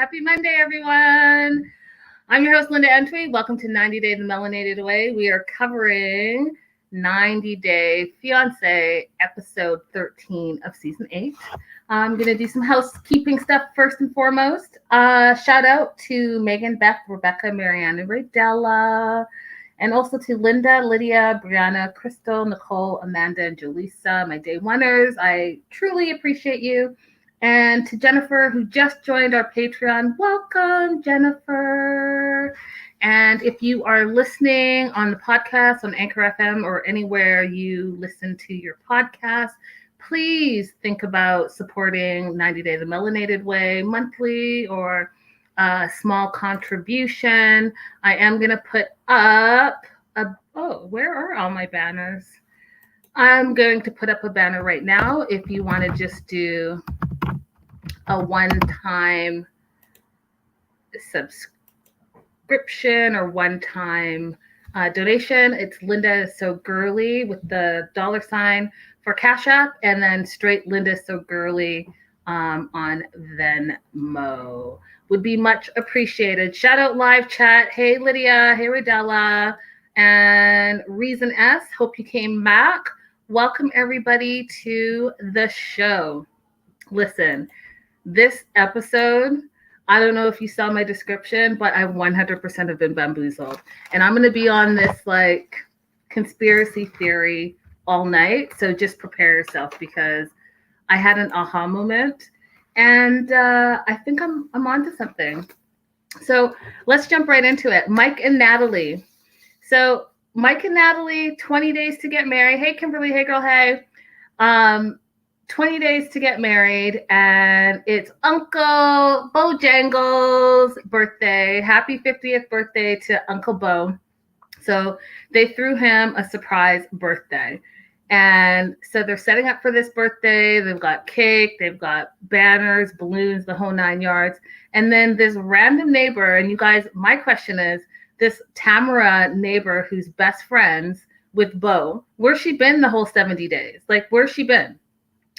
Happy Monday, everyone. I'm your host, Linda Antwi. Welcome to 90 Days the Melanated Way. We are covering 90 Day Fiancé, episode 13 of season 8. I'm going to do some housekeeping stuff first and foremost. Shout out to Megan, Beth, Rebecca, Marianne, and Raydella. And also to Linda, Lydia, Brianna, Crystal, Nicole, Amanda, and Jolisa, my day oneers. I truly appreciate you. And to Jennifer, who just joined our Patreon, welcome, Jennifer. And if you are listening on the podcast, on Anchor FM, or anywhere you listen to your podcast, please think about supporting 90 Days the Melanated Way monthly or a small contribution. I am going to put up where are all my banners? I'm going to put up a banner right now if you want to just do a one-time subscription or one-time donation. It's Linda is So Girlie with the $sign for Cash App, and then straight Linda So Girlie on Venmo. Would be much appreciated. Shout out live chat. Hey Lydia, hey Raydella, and Reason S. Hope you came back. Welcome everybody to the show. Listen, this episode, I don't know if you saw my description, but I 100% have been bamboozled. And I'm going to be on this like conspiracy theory all night. So just prepare yourself because I had an aha moment. And I think I'm onto something. So let's jump right into it. Mike and Natalie. So Mike and Natalie, 20 days to get married. Hey, Kimberly. Hey, girl. Hey. 20 days to get married. And it's Uncle Bojangles' birthday. Happy 50th birthday to Uncle Bo. So they threw him a surprise birthday. And so they're setting up for this birthday. They've got cake, they've got banners, balloons, the whole 9 yards. And then this random neighbor, and you guys, my question is, this Tamara neighbor who's best friends with Bo, where's she been the whole 70 days? Like, where's she been?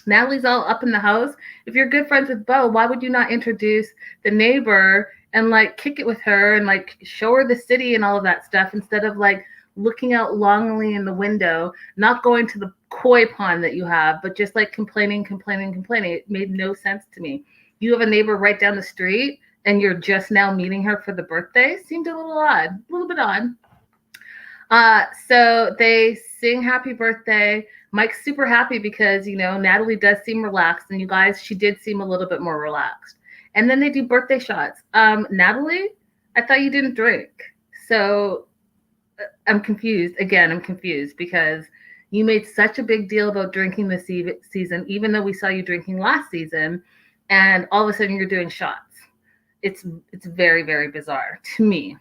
Natalie's all up in the house. If you're good friends with Bo, why would you not introduce the neighbor and like kick it with her and like show her the city and all of that stuff instead of like looking out longingly in the window, not going to the koi pond that you have, but just like complaining. It made no sense to me. You have a neighbor right down the street and you're just now meeting her for the birthday. Seemed a little bit odd. So they sing happy birthday. Mike's super happy because, you know, Natalie does seem relaxed, and you guys, she did seem a little bit more relaxed. And then they do birthday shots. Natalie, I thought you didn't drink. So I'm confused. Again, I'm confused because you made such a big deal about drinking this season, even though we saw you drinking last season, and all of a sudden you're doing shots. It's very, very bizarre to me.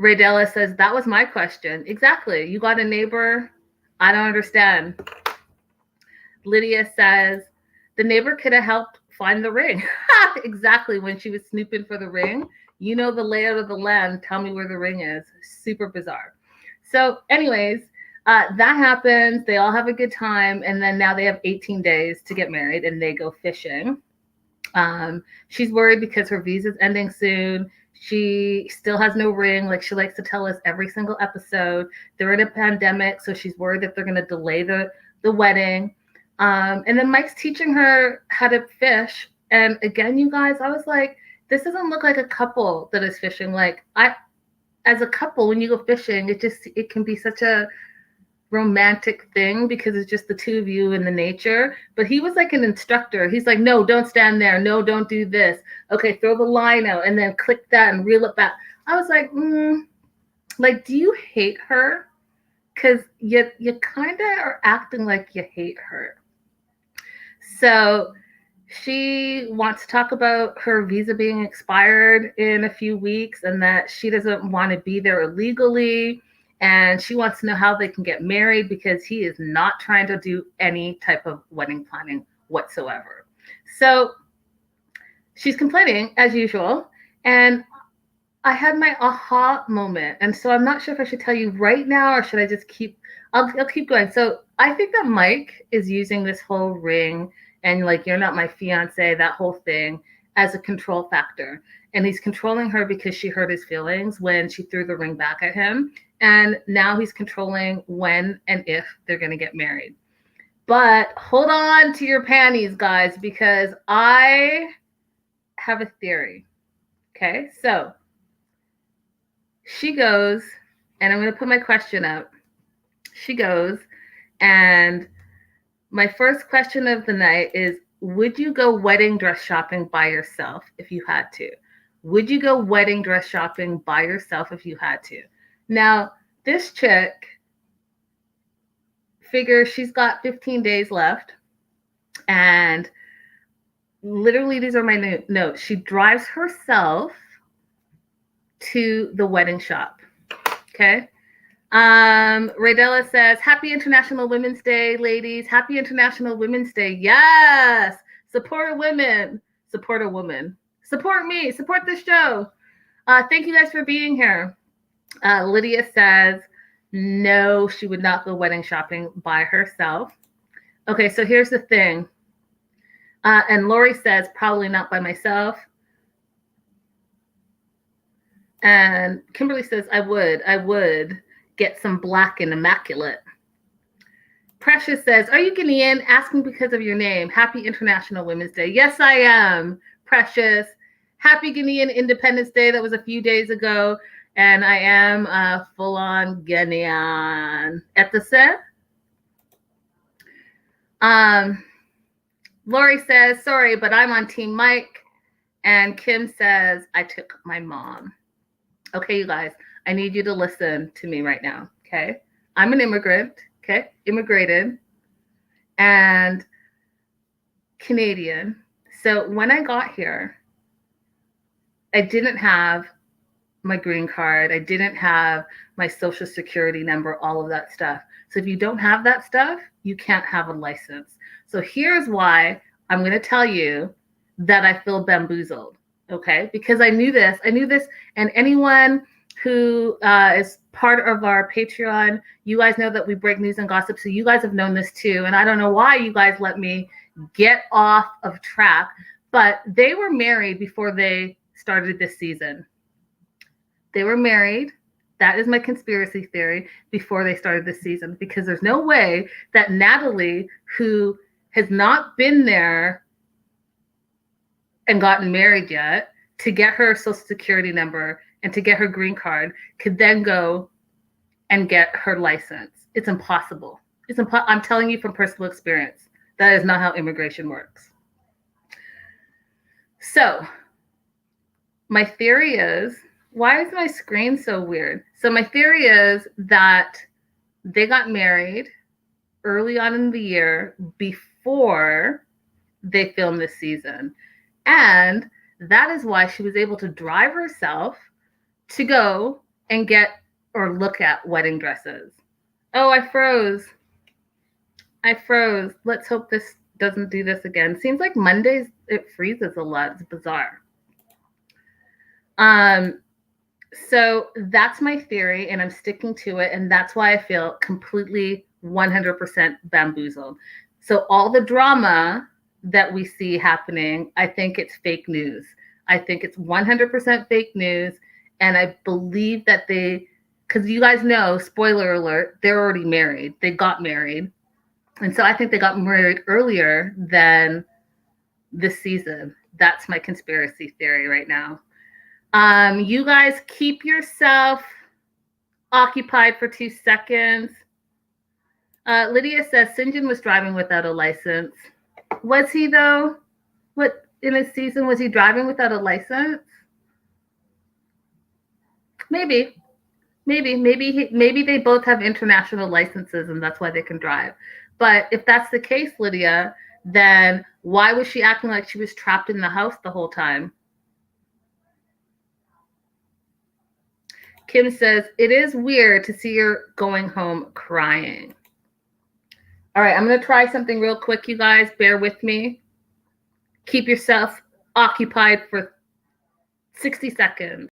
Raydella says, that was my question. Exactly. You got a neighbor. I don't understand. Lydia says, the neighbor could have helped find the ring. Exactly. When she was snooping for the ring. You know the layout of the land. Tell me where the ring is. Super bizarre. So anyways, that happens. They all have a good time. And then now they have 18 days to get married and they go fishing. She's worried because her visa's ending soon. She still has no ring. Like she likes to tell us every single episode. They're in a pandemic. So she's worried that they're going to delay the wedding. And then Mike's teaching her how to fish. And again, you guys, I was like, this doesn't look like a couple that is fishing. Like as a couple, when you go fishing, it can be such a romantic thing because it's just the two of you in the nature. But he was like an instructor. He's like, no, don't stand there. No, don't do this. Okay, throw the line out and then click that and reel it back. I was like, like, do you hate her? Because you kind of are acting like you hate her. So she wants to talk about her visa being expired in a few weeks and that she doesn't want to be there illegally. And she wants to know how they can get married because he is not trying to do any type of wedding planning whatsoever. So she's complaining as usual. And I had my aha moment. And so I'm not sure if I should tell you right now or should I just I'll keep going. So I think that Mike is using this whole ring and like, you're not my fiance, that whole thing, as a control factor. And he's controlling her because she hurt his feelings when she threw the ring back at him. And now he's controlling when and if they're going to get married. But hold on to your panties, guys, because I have a theory. Okay, so she goes, and I'm going to put my question up. She goes, and my first question of the night is, would you go wedding dress shopping by yourself if you had to? Would you go wedding dress shopping by yourself if you had to? Now, this chick figures she's got 15 days left, and literally these are my notes. She drives herself to the wedding shop. Okay. Raydella says, Happy International Women's Day, ladies. Happy International Women's Day. Yes. Support a women. Support a woman. Support me. Support this show. Thank you guys for being here. Lydia says, no, she would not go wedding shopping by herself. Okay, so here's the thing. And Lori says, probably not by myself. And Kimberly says, I would get some black and immaculate. Precious says, are you Guinean? Asking because of your name. Happy International Women's Day. Yes, I am, Precious. Happy Guinean Independence Day. That was a few days ago. And I am full-on Guinean. Ep13. Lori says, sorry, but I'm on Team Mike. And Kim says, I took my mom. Okay, you guys, I need you to listen to me right now, okay? I'm an immigrant, okay? Immigrated and Canadian. So when I got here, I didn't have my green card. I didn't have my social security number, all of that stuff. So if you don't have that stuff, you can't have a license. So here's why I'm going to tell you that I feel bamboozled, okay? Because I knew this, and anyone who is part of our Patreon, you guys know that we break news and gossip, so you guys have known this too, and I don't know why you guys let me get off of track, but they were married before they started this season. They were married. That is my conspiracy theory, before they started this season, because there's no way that Natalie, who has not been there and gotten married yet, to get her social security number and to get her green card, could then go and get her license. It's impossible. I'm telling you from personal experience. That is not how immigration works. So my theory is, why is my screen so weird? So my theory is that they got married early on in the year before they filmed this season. And that is why she was able to drive herself to go and get or look at wedding dresses. Oh, I froze. Let's hope this doesn't do this again. Seems like Mondays it freezes a lot. It's bizarre. So that's my theory, and I'm sticking to it, and that's why I feel completely 100% bamboozled. So all the drama that we see happening, I think it's fake news. I think it's 100% fake news, and I believe that because you guys know, spoiler alert, they're already married. They got married. And so I think they got married earlier than this season. That's my conspiracy theory right now. You guys keep yourself occupied for 2 seconds. Lydia says Sinjin was driving without a license. Was he though? What, in his season, was he driving without a license? Maybe they both have international licenses and that's why they can drive. But if that's the case, Lydia, then why was she acting like she was trapped in the house the whole time? Kim says, it is weird to see her going home crying. All right, I'm going to try something real quick, you guys. Bear with me. Keep yourself occupied for 60 seconds.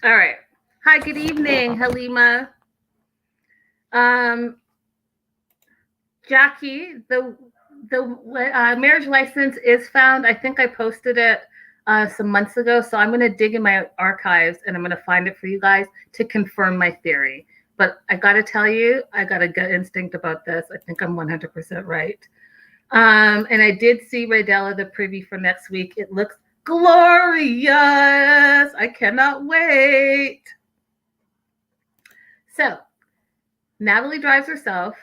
All right. Hi, good evening, Halima. Um, Jackie, the marriage license is found. I think I posted it some months ago, so I'm going to dig in my archives and I'm going to find it for you guys to confirm my theory. But I got to tell you, I got a gut instinct about this. I think I'm 100% right. And I did see Raydella, the preview for next week. It looks glorious. I cannot wait. So, Natalie drives herself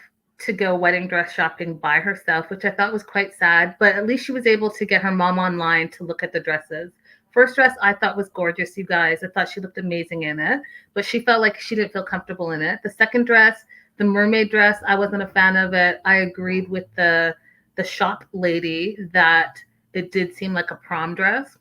to go wedding dress shopping by herself, which I thought was quite sad, but at least she was able to get her mom online to look at the dresses. First dress I thought was gorgeous, you guys. I thought she looked amazing in it, but she felt like she didn't feel comfortable in it. The second dress, the mermaid dress, I wasn't a fan of it. I agreed with the shop lady that it did seem like a prom dress.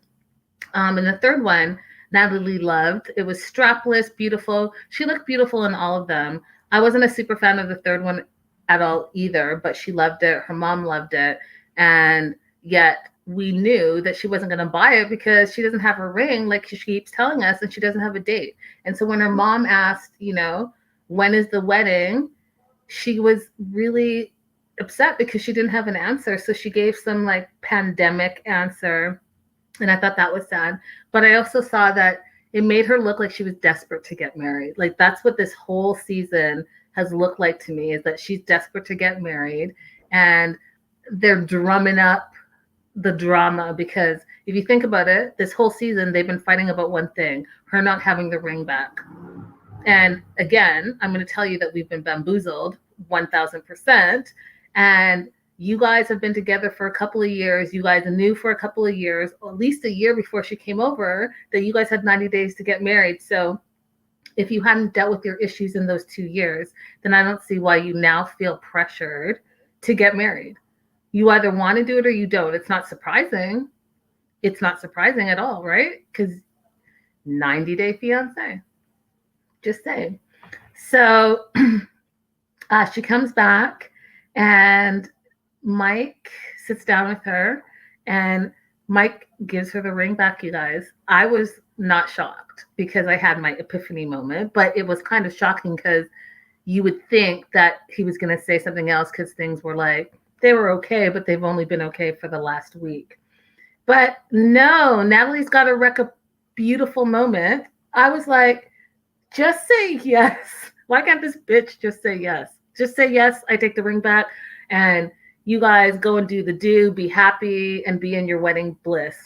And the third one, Natalie loved. It was strapless, beautiful. She looked beautiful in all of them. I wasn't a super fan of the third one at all either, but she loved it. Her mom loved it. And yet we knew that she wasn't going to buy it because she doesn't have her ring, like she keeps telling us, and she doesn't have a date. And so when her mom asked, when is the wedding, she was really upset because she didn't have an answer. So she gave some like pandemic answer. And I thought that was sad. But I also saw that it made her look like she was desperate to get married. Like that's what this whole season has looked like to me, is that she's desperate to get married and they're drumming up the drama, because if you think about it, this whole season they've been fighting about one thing, her not having the ring back. And again, I'm going to tell you that we've been bamboozled 1000%. And you guys have been together for a couple of years. You guys knew for a couple of years, or at least a year before she came over, that you guys had 90 days to get married. So if you hadn't dealt with your issues in those 2 years, then I don't see why you now feel pressured to get married. You either want to do it or you don't. It's not surprising. It's not surprising at all, right? Because 90-day fiance. Just saying. So she comes back and Mike sits down with her and Mike gives her the ring back, you guys. I was not shocked because I had my epiphany moment, but it was kind of shocking because you would think that he was going to say something else because things were like, they were okay, but they've only been okay for the last week. But no, Natalie's got to wreck a beautiful moment. I was like, just say yes. Why can't this bitch just say yes? Just say yes, I take the ring back, and you guys go and do the do, be happy, and be in your wedding bliss.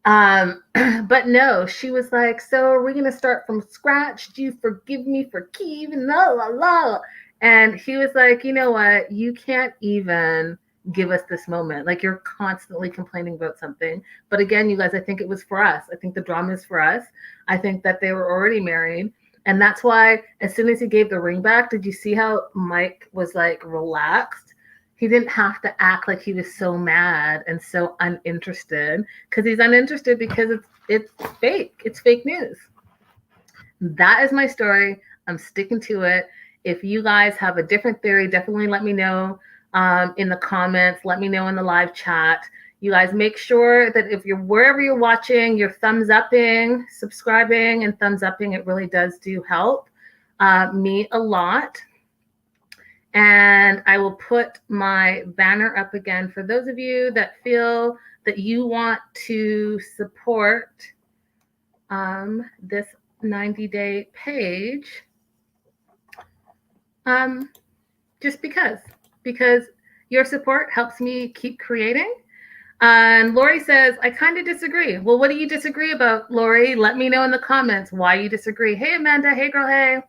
But no, she was like, so are we going to start from scratch? Do you forgive me for keeping la la la? And he was like, you know what? You can't even give us this moment. Like, you're constantly complaining about something. But again, you guys, I think it was for us. I think the drama is for us. I think that they were already married. And that's why as soon as he gave the ring back, did you see how Mike was like relaxed? He didn't have to act like he was so mad and so uninterested, because he's uninterested because it's fake. It's fake news. That is my story. I'm sticking to it. If you guys have a different theory, definitely let me know in the comments. Let me know in the live chat. You guys make sure that if you're wherever you're watching, you're thumbs upping, subscribing, and thumbs upping. It really does do help me a lot. And I will put my banner up again for those of you that feel that you want to support this 90-day page. Just because your support helps me keep creating. And Lori says, I kind of disagree. Well, what do you disagree about, Lori? Let me know in the comments why you disagree. Hey, Amanda. Hey, girl. Hey.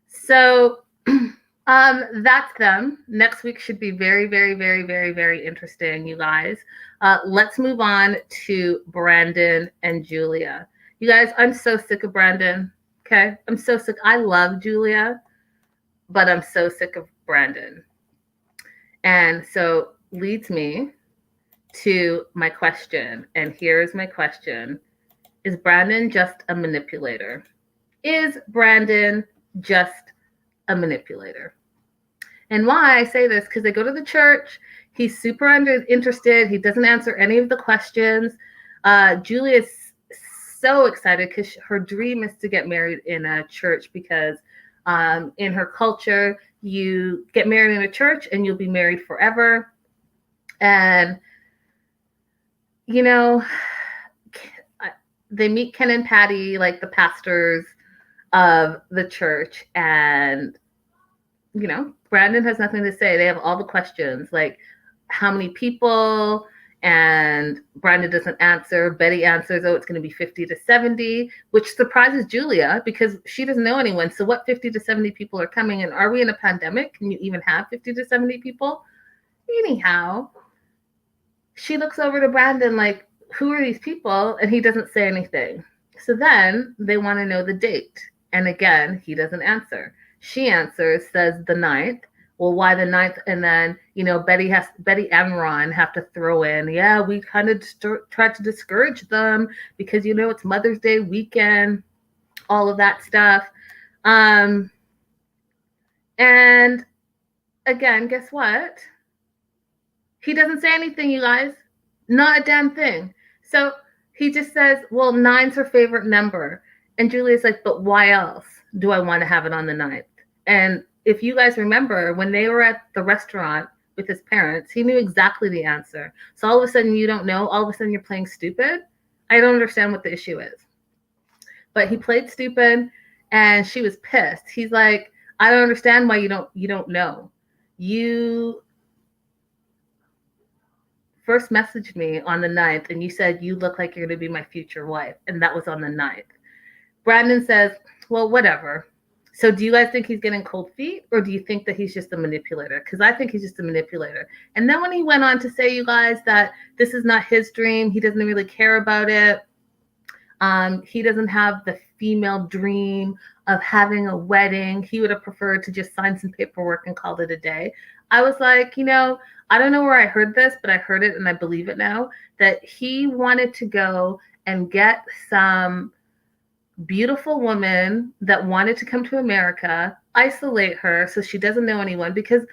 So that's them. Next week should be very, very, very, very, very interesting, you guys. Let's move on to Brandon and Julia. You guys, I'm so sick of Brandon. Okay. I'm so sick. I love Julia, but I'm so sick of Brandon. And so leads me to my question. And here's my question. Is Brandon just a manipulator? Is Brandon just a manipulator? And why I say this, because they go to the church. He's super interested. He doesn't answer any of the questions. Julia's so excited because her dream is to get married in a church because in her culture, you get married in a church and you'll be married forever. And, you know, they meet Ken and Patty, like the pastors of the church, and Brandon has nothing to say. They have all the questions, like how many people, and Brandon doesn't answer. Betty answers, oh, it's going to be 50 to 70, which surprises Julia because she doesn't know anyone. So what 50 to 70 people are coming? And are we in a pandemic? Can you even have 50 to 70 people? Anyhow, she looks over to Brandon like, who are these people? And he doesn't say anything. So then they want to know the date. And again, he doesn't answer. She answers, says the 9th. Well, why the 9th? And then, Betty and Ron have to throw in, yeah, we kind of tried to discourage them because, it's Mother's Day weekend, all of that stuff. And again, guess what? He doesn't say anything, you guys. Not a damn thing. So he just says, well, 9's her favorite number. And Julia's like, but why else do I want to have it on the 9th? And if you guys remember, when they were at the restaurant with his parents, he knew exactly the answer. So all of a sudden you don't know. All of a sudden you're playing stupid. I don't understand what the issue is. But he played stupid and she was pissed. He's like, I don't understand why you don't know. You first messaged me on the 9th and you said you look like you're going to be my future wife. And that was on the 9th. Brandon says, well, whatever. So do you guys think he's getting cold feet or do you think that he's just a manipulator? Because I think he's just a manipulator. And then when he went on to say, you guys, that this is not his dream, he doesn't really care about it. He doesn't have the female dream of having a wedding. He would have preferred to just sign some paperwork and call it a day. I was like, I don't know where I heard this, but I heard it and I believe it now, that he wanted to go and get some beautiful woman that wanted to come to America, isolate her so she doesn't know anyone because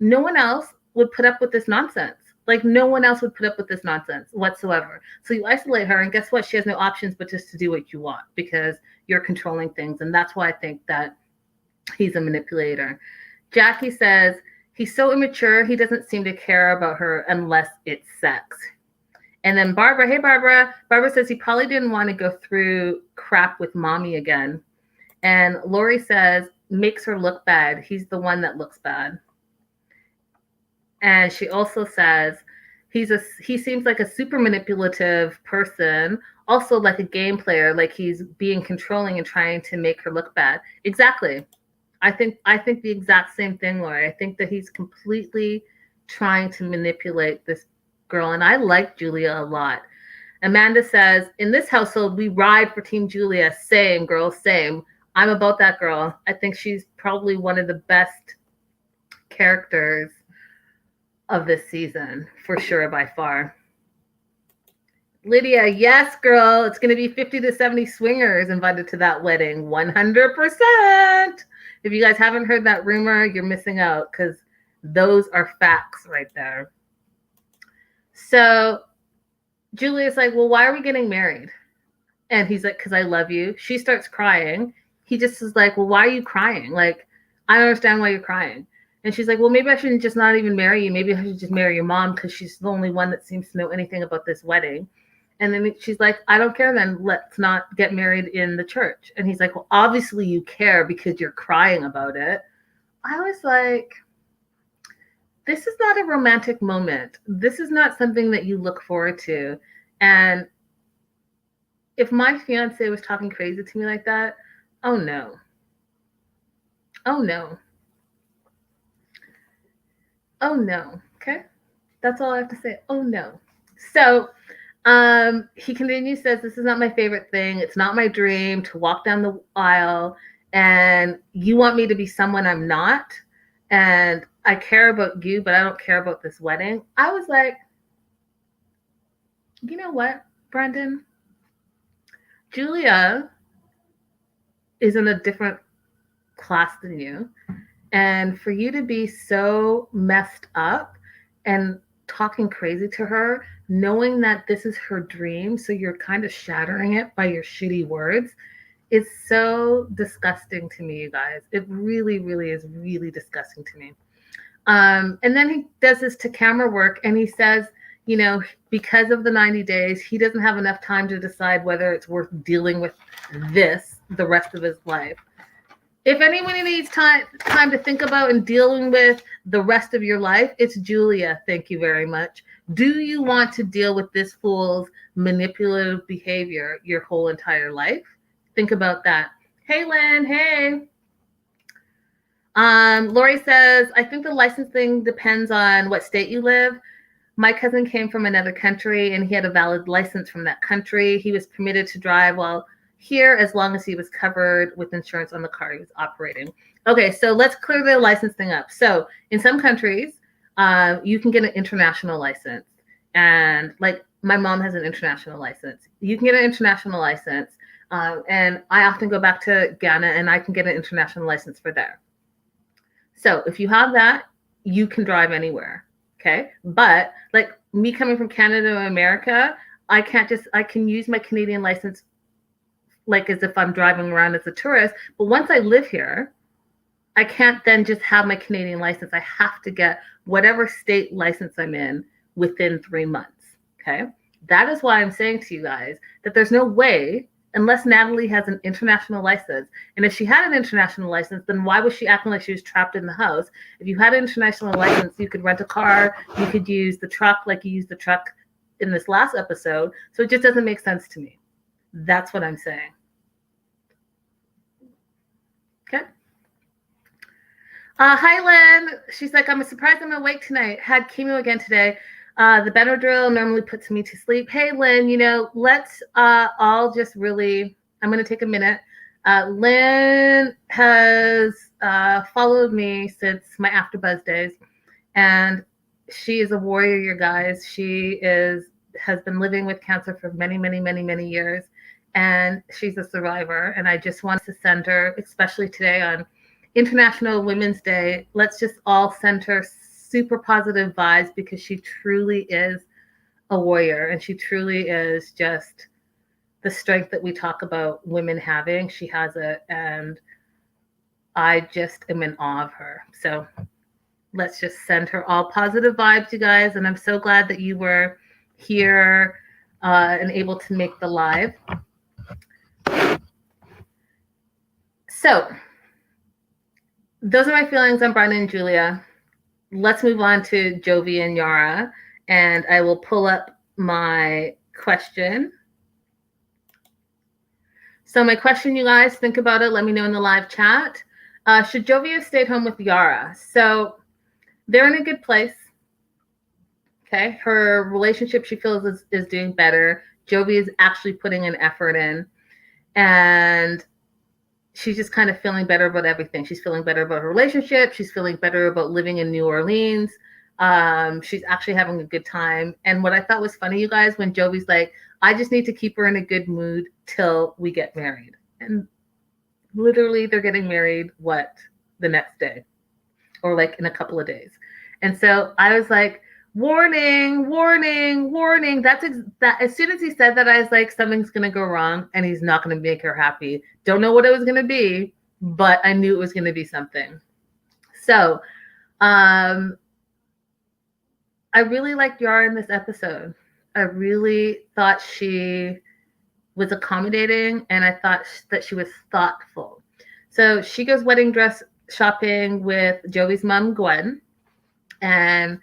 no one else would put up with this nonsense. Like no one else would put up with this nonsense whatsoever. So you isolate her and guess what? She has no options but just to do what you want because you're controlling things. And that's why I think that he's a manipulator. Jackie says, he's so immature, he doesn't seem to care about her unless it's sex. And then Barbara, hey, Barbara says he probably didn't want to go through crap with mommy again. And Lori says, makes her look bad. He's the one that looks bad. And she also says, he seems like a super manipulative person, also like a game player, like he's being controlling and trying to make her look bad. Exactly. I think the exact same thing, Lori. I think that he's completely trying to manipulate this girl, and I like Julia a lot. Amanda says, in this household, we ride for Team Julia. Same, girl, same. I'm about that girl. I think she's probably one of the best characters of this season, for sure, by far. Lydia, yes, girl. It's going to be 50 to 70 swingers invited to that wedding. 100%. If you guys haven't heard that rumor, you're missing out because those are facts right there. So Julia's like, well, why are we getting married? And he's like, because I love you. She starts crying. He just is like, well, why are you crying? Like, I don't understand why you're crying. And she's like, well, maybe I shouldn't just not even marry you. Maybe I should just marry your mom because she's the only one that seems to know anything about this wedding. And then she's like, I don't care then. Let's not get married in the church. And he's like, well, obviously you care because you're crying about it. I was like, this is not a romantic moment. This is not something that you look forward to. And if my fiance was talking crazy to me like that, oh no. Oh no. Oh no. Okay. That's all I have to say. Oh no. So he continues, says, this is not my favorite thing. It's not my dream to walk down the aisle and you want me to be someone I'm not. And I care about you, but I don't care about this wedding. I was like, you know what, Brandon? Julia is in a different class than you. And for you to be so messed up and talking crazy to her, knowing that this is her dream, so you're kind of shattering it by your shitty words, is so disgusting to me, you guys. It really, really is really disgusting to me. And then he does this to camera work, and he says, you know, because of the 90 days, he doesn't have enough time to decide whether it's worth dealing with this the rest of his life. If anyone needs time to think about and dealing with the rest of your life, it's Julia. Thank you very much. Do you want to deal with this fool's manipulative behavior your whole entire life? Think about that. Hey, Lynn. Hey. Lori says, I think the licensing depends on what state you live. My cousin came from another country and he had a valid license from that country. He was permitted to drive while here as long as he was covered with insurance on the car he was operating. Okay, so let's clear the license thing up. So in some countries, you can get an international license. And like my mom has an international license. You can get an international license. And I often go back to Ghana and I can get an international license for there. So if you have that, you can drive anywhere. Okay. But like me coming from Canada to America, I can use my Canadian license like as if I'm driving around as a tourist. But once I live here, I can't then just have my Canadian license. I have to get whatever state license I'm in within 3 months. Okay. That is why I'm saying to you guys that there's no way, unless Natalie has an international license. And if she had an international license, then why was she acting like she was trapped in the house? If you had an international license, you could rent a car, you could use the truck like you used the truck in this last episode. So it just doesn't make sense to me. That's what I'm saying. Okay. Hi, Lynn. She's like, I'm surprised I'm awake tonight. Had chemo again today. The Benadryl normally puts me to sleep. Hey, Lynn, you know, let's all just really, I'm going to take a minute. Lynn has followed me since my AfterBuzz days, and she is a warrior, you guys. She has been living with cancer for many, many, many, many years, and she's a survivor. And I just want to send her, especially today on International Women's Day, let's just all send her super positive vibes because she truly is a warrior and she truly is just the strength that we talk about women having. She has it, and I just am in awe of her. So let's just send her all positive vibes, you guys. And I'm so glad that you were here and able to make the live. So those are my feelings on Brian and Julia. Let's move on to Jovi and Yara, and I will pull up my question. So my question, you guys, think about it. Let me know in the live chat. Should Jovi have stayed home with Yara? So they're in a good place. Okay. Her relationship, she feels, is doing better. Jovi is actually putting an effort in, and she's just kind of feeling better about everything. She's feeling better about her relationship. She's feeling better about living in New Orleans. She's actually having a good time. And what I thought was funny, you guys, when Jovi's like, I just need to keep her in a good mood till we get married. And literally they're getting married, the next day or like in a couple of days. And so I was like, warning, warning, warning. That as soon as he said that, I was like, something's going to go wrong and he's not going to make her happy. Don't know what it was going to be, but I knew it was going to be something. So I really liked Yara in this episode. I really thought she was accommodating, and I thought that she was thoughtful. So she goes wedding dress shopping with Jovi's mom, Gwen. And,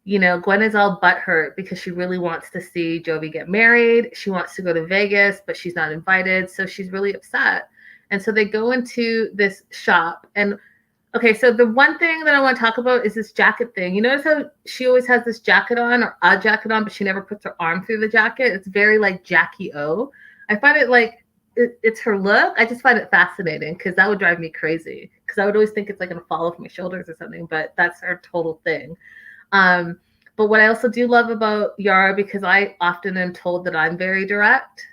you know, Gwen is all butthurt because she really wants to see Jovi get married. She wants to go to Vegas, but she's not invited. So she's really upset. And so they go into this shop. And okay, so the one thing that I want to talk about is this jacket thing. You notice how she always has this jacket on, or a jacket on, but she never puts her arm through the jacket. It's very like Jackie O. I find it like, it's her look. I just find it fascinating because that would drive me crazy because I would always think it's like going to fall off my shoulders or something, but that's her total thing. But what I also do love about Yara, because I often am told that I'm very direct,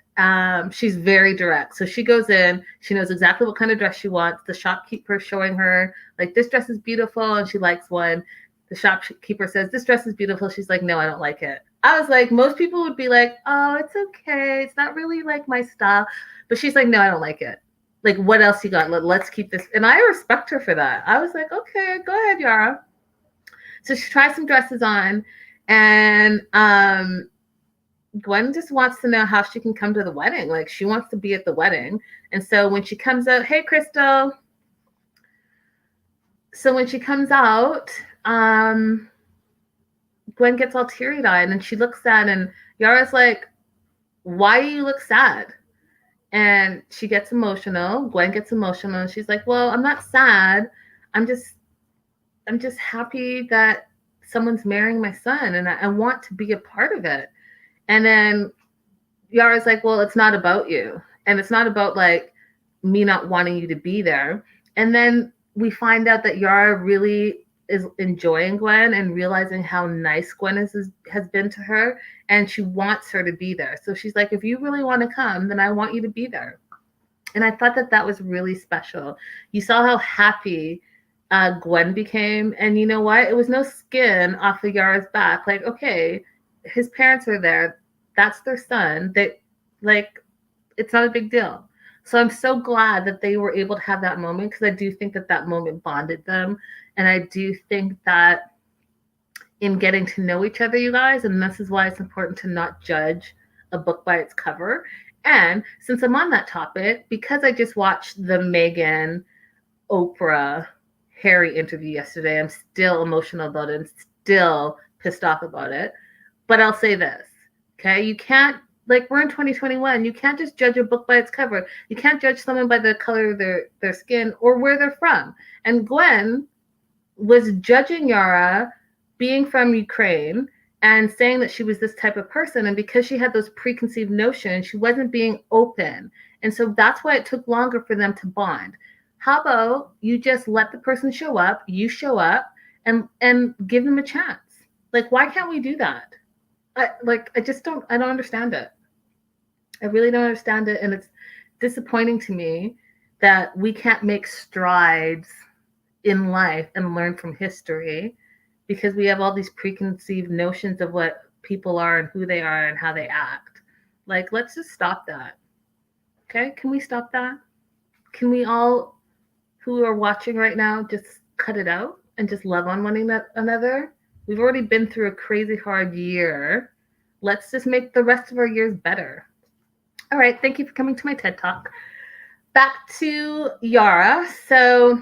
she's very direct. So she goes in, she knows exactly what kind of dress she wants. The shopkeeper showing her like, this dress is beautiful, and she likes one. The shopkeeper says, this dress is beautiful. She's like, no, I don't like it. I was like, most people would be like, oh, it's okay. It's not really like my style. But she's like, no, I don't like it. Like, what else you got? Let's keep this. And I respect her for that. I was like, okay, go ahead, Yara. So she tries some dresses on, and Gwen just wants to know how she can come to the wedding. Like, she wants to be at the wedding. And so when she comes out, hey, Crystal. So when she comes out, Gwen gets all teary-eyed, and she looks sad, and Yara's like, why do you look sad? And she gets emotional. Gwen gets emotional, and she's like, well, I'm not sad. I'm just happy that someone's marrying my son, and I want to be a part of it. And then Yara's like, well, it's not about you. And it's not about like me not wanting you to be there. And then we find out that Yara really is enjoying Gwen and realizing how nice Gwen has been to her, and she wants her to be there. So she's like, if you really want to come, then I want you to be there. And I thought that was really special. You saw how happy Gwen became, and you know what? It was no skin off of Yara's back. Like, okay, his parents are there. That's their son. It's not a big deal. So I'm so glad that they were able to have that moment, because I do think that moment bonded them. And I do think that in getting to know each other, you guys, and this is why it's important to not judge a book by its cover. And since I'm on that topic, because I just watched the Meghan, Oprah, Harry interview yesterday, I'm still emotional about it. I'm still pissed off about it. But I'll say this, okay? You can't, like, we're in 2021. You can't just judge a book by its cover. You can't judge someone by the color of their skin or where they're from. And Gwen was judging Yara being from Ukraine and saying that she was this type of person. And because she had those preconceived notions, she wasn't being open. And so that's why it took longer for them to bond. How about you just let the person show up, you show up, and give them a chance? Like, why can't we do that? I don't understand it. I really don't understand it. And it's disappointing to me that we can't make strides in life and learn from history because we have all these preconceived notions of what people are and who they are and how they act. Like, let's just stop that. Okay? Can we stop that? Can we all, who are watching right now, just cut it out and just love on one another? We've already been through a crazy hard year. Let's just make the rest of our years better. All right. Thank you for coming to my TED Talk. Back to Yara. So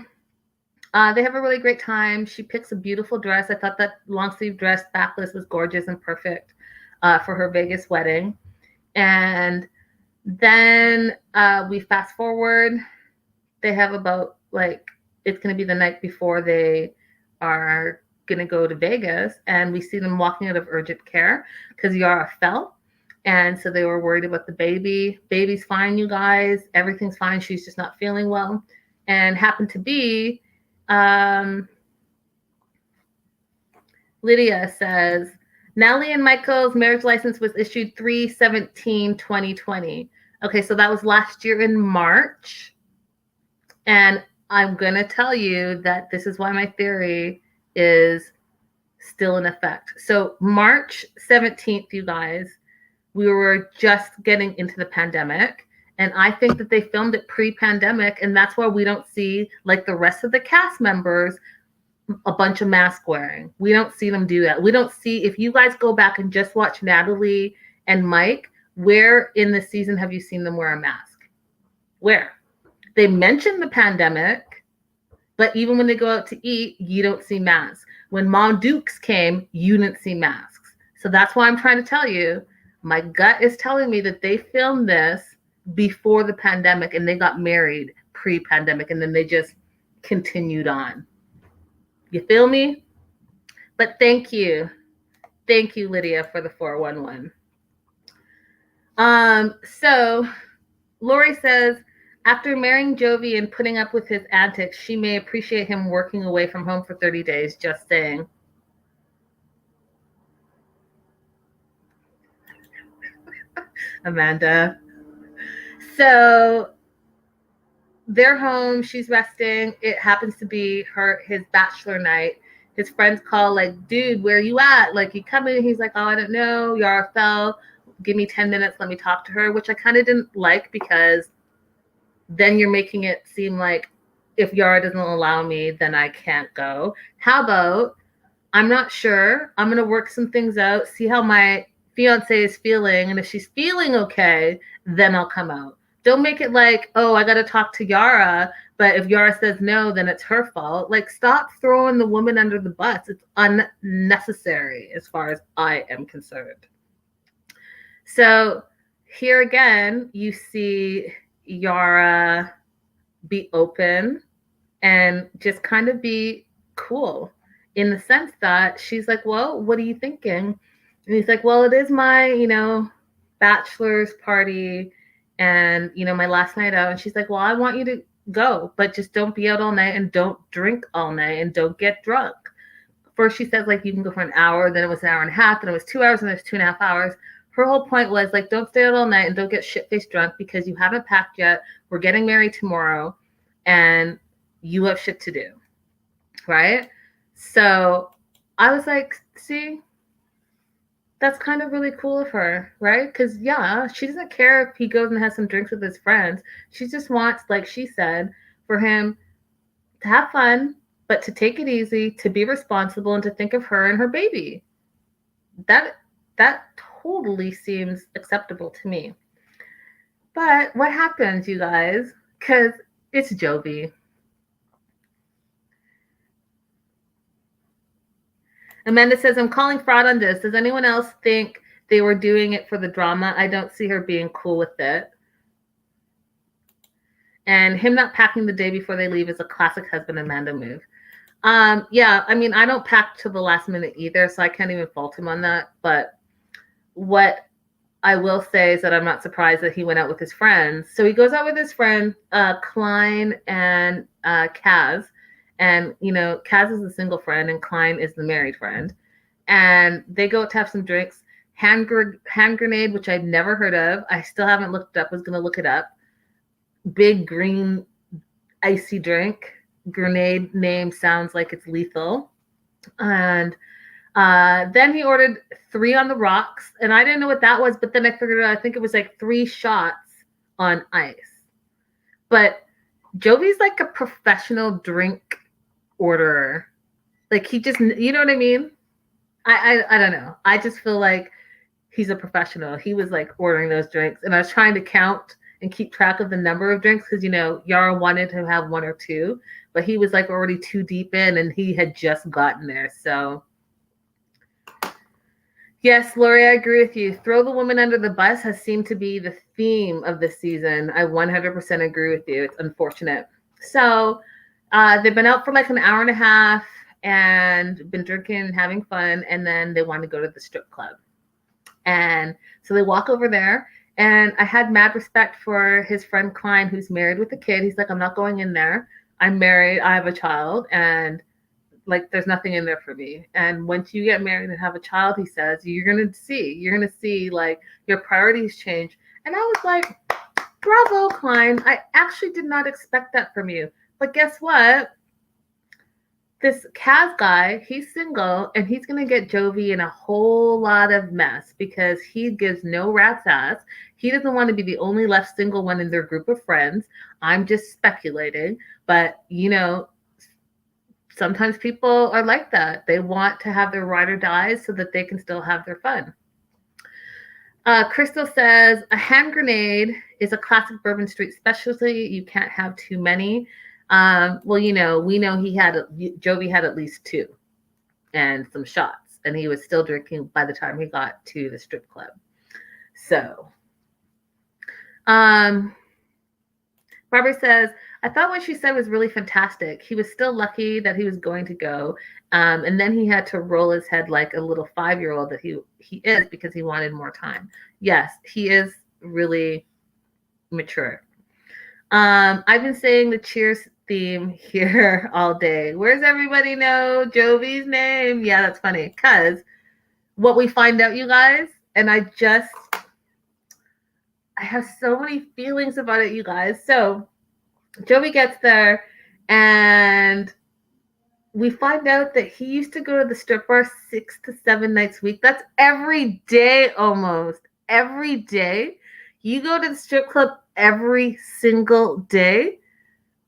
they have a really great time. She picks a beautiful dress. I thought that long sleeve dress backless was gorgeous and perfect for her Vegas wedding. And then we fast forward. They have about, like, it's going to be the night before they are going to go to Vegas, and we see them walking out of urgent care because Yara fell, and so they were worried about the baby. Baby's fine, you guys. Everything's fine. She's just not feeling well. And happened to be Lydia says, Natalie and Michael's marriage license was issued 3/17/2020. Okay, so that was last year in March. And I'm going to tell you that this is why my theory is still in effect. So March 17th, you guys, we were just getting into the pandemic. And I think that they filmed it pre-pandemic. And that's why we don't see, like the rest of the cast members, a bunch of mask wearing. We don't see them do that. We don't see, if you guys go back and just watch Natalie and Mike, where in the season have you seen them wear a mask? Where? They mention the pandemic, but even when they go out to eat, you don't see masks. When Mom Dukes came, you didn't see masks. So that's why I'm trying to tell you, my gut is telling me that they filmed this before the pandemic and they got married pre-pandemic, and then they just continued on. You feel me? But thank you. Thank you, Lydia, for the 411. So Lori says, after marrying Jovi and putting up with his antics, she may appreciate him working away from home for 30 days. Just saying. Amanda. So they're home. She's resting. It happens to be his bachelor night. his friends call, like, dude, where you at? Like, you coming? He's like, oh, I don't know. Yara fell. Give me 10 minutes. Let me talk to her, which I kind of didn't like because then you're making it seem like if Yara doesn't allow me, then I can't go. How about I'm not sure. I'm going to work some things out, see how my fiance is feeling. And if she's feeling okay, then I'll come out. Don't make it like, oh, I got to talk to Yara. But if Yara says no, then it's her fault. Like, stop throwing the woman under the bus. It's unnecessary as far as I am concerned. So here again, you see Yara be open and just kind of be cool in the sense that she's like, well, what are you thinking? And he's like, well, it is my, bachelor's party and, my last night out. And she's like, well, I want you to go, but just don't be out all night and don't drink all night and don't get drunk. First, she says, like, you can go for an hour. Then it was an hour and a half. Then it was 2 hours and there's 2.5 hours. Her whole point was, like, don't stay out all night and don't get shit-faced drunk because you haven't packed yet. We're getting married tomorrow and you have shit to do, right? So I was like, see, that's kind of really cool of her, right? Because, yeah, she doesn't care if he goes and has some drinks with his friends. She just wants, like she said, for him to have fun, but to take it easy, to be responsible, and to think of her and her baby. That totally seems acceptable to me. But what happens, you guys? Because it's Jovi. Amanda says, I'm calling fraud on this. Does anyone else think they were doing it for the drama? I don't see her being cool with it. And him not packing the day before they leave is a classic husband Amanda move. Yeah, I mean, I don't pack till the last minute either, so I can't even fault him on that. But what I will say is that I'm not surprised that he went out with his friends. So he goes out with his friend, Klein and Kaz. And, Kaz is the single friend and Klein is the married friend. And they go to have some drinks. Hand grenade, which I've never heard of. I still haven't looked it up. I was going to look it up. Big green icy drink. Grenade name sounds like it's lethal. And then he ordered 3 on the rocks. And I didn't know what that was. But then I figured out, I think it was like 3 shots on ice. But Jovi's like a professional drink orderer. Like, he just, you know what I mean? I don't know. I just feel like he's a professional. He was like ordering those drinks. And I was trying to count and keep track of the number of drinks because, Yara wanted to have 1 or 2. But he was like already 2 deep in and he had just gotten there. So, yes, Lori, I agree with you. Throw the woman under the bus has seemed to be the theme of this season. I 100% agree with you. It's unfortunate. So they've been out for like an hour and a half and been drinking and having fun. And then they want to go to the strip club. And so they walk over there. And I had mad respect for his friend Klein, who's married with a kid. He's like, I'm not going in there. I'm married. I have a child. And like, there's nothing in there for me. And once you get married and have a child, he says, you're going to see like your priorities change. And I was like, bravo, Klein. I actually did not expect that from you. But guess what? This Kaz guy, he's single and he's going to get Jovi in a whole lot of mess because he gives no rat's ass. He doesn't want to be the only left single one in their group of friends. I'm just speculating. But, sometimes people are like that. They want to have their ride or dies so that they can still have their fun. Crystal says, a hand grenade is a classic Bourbon Street specialty. You can't have too many. Well, we know Jovi had at least 2 and some shots, and he was still drinking by the time he got to the strip club. So, Barbara says, I thought what she said was really fantastic. He was still lucky that he was going to go. And then he had to roll his head like a little 5-year-old that he is because he wanted more time. Yes, he is really mature. I've been saying the Cheers theme here all day. Where's everybody know Jovi's name? Yeah, that's funny. Because what we find out, you guys, and I have so many feelings about it, you guys. So Jovi gets there and we find out that he used to go to the strip bar 6 to 7 nights a week. That's every day almost. Every day. You go to the strip club every single day.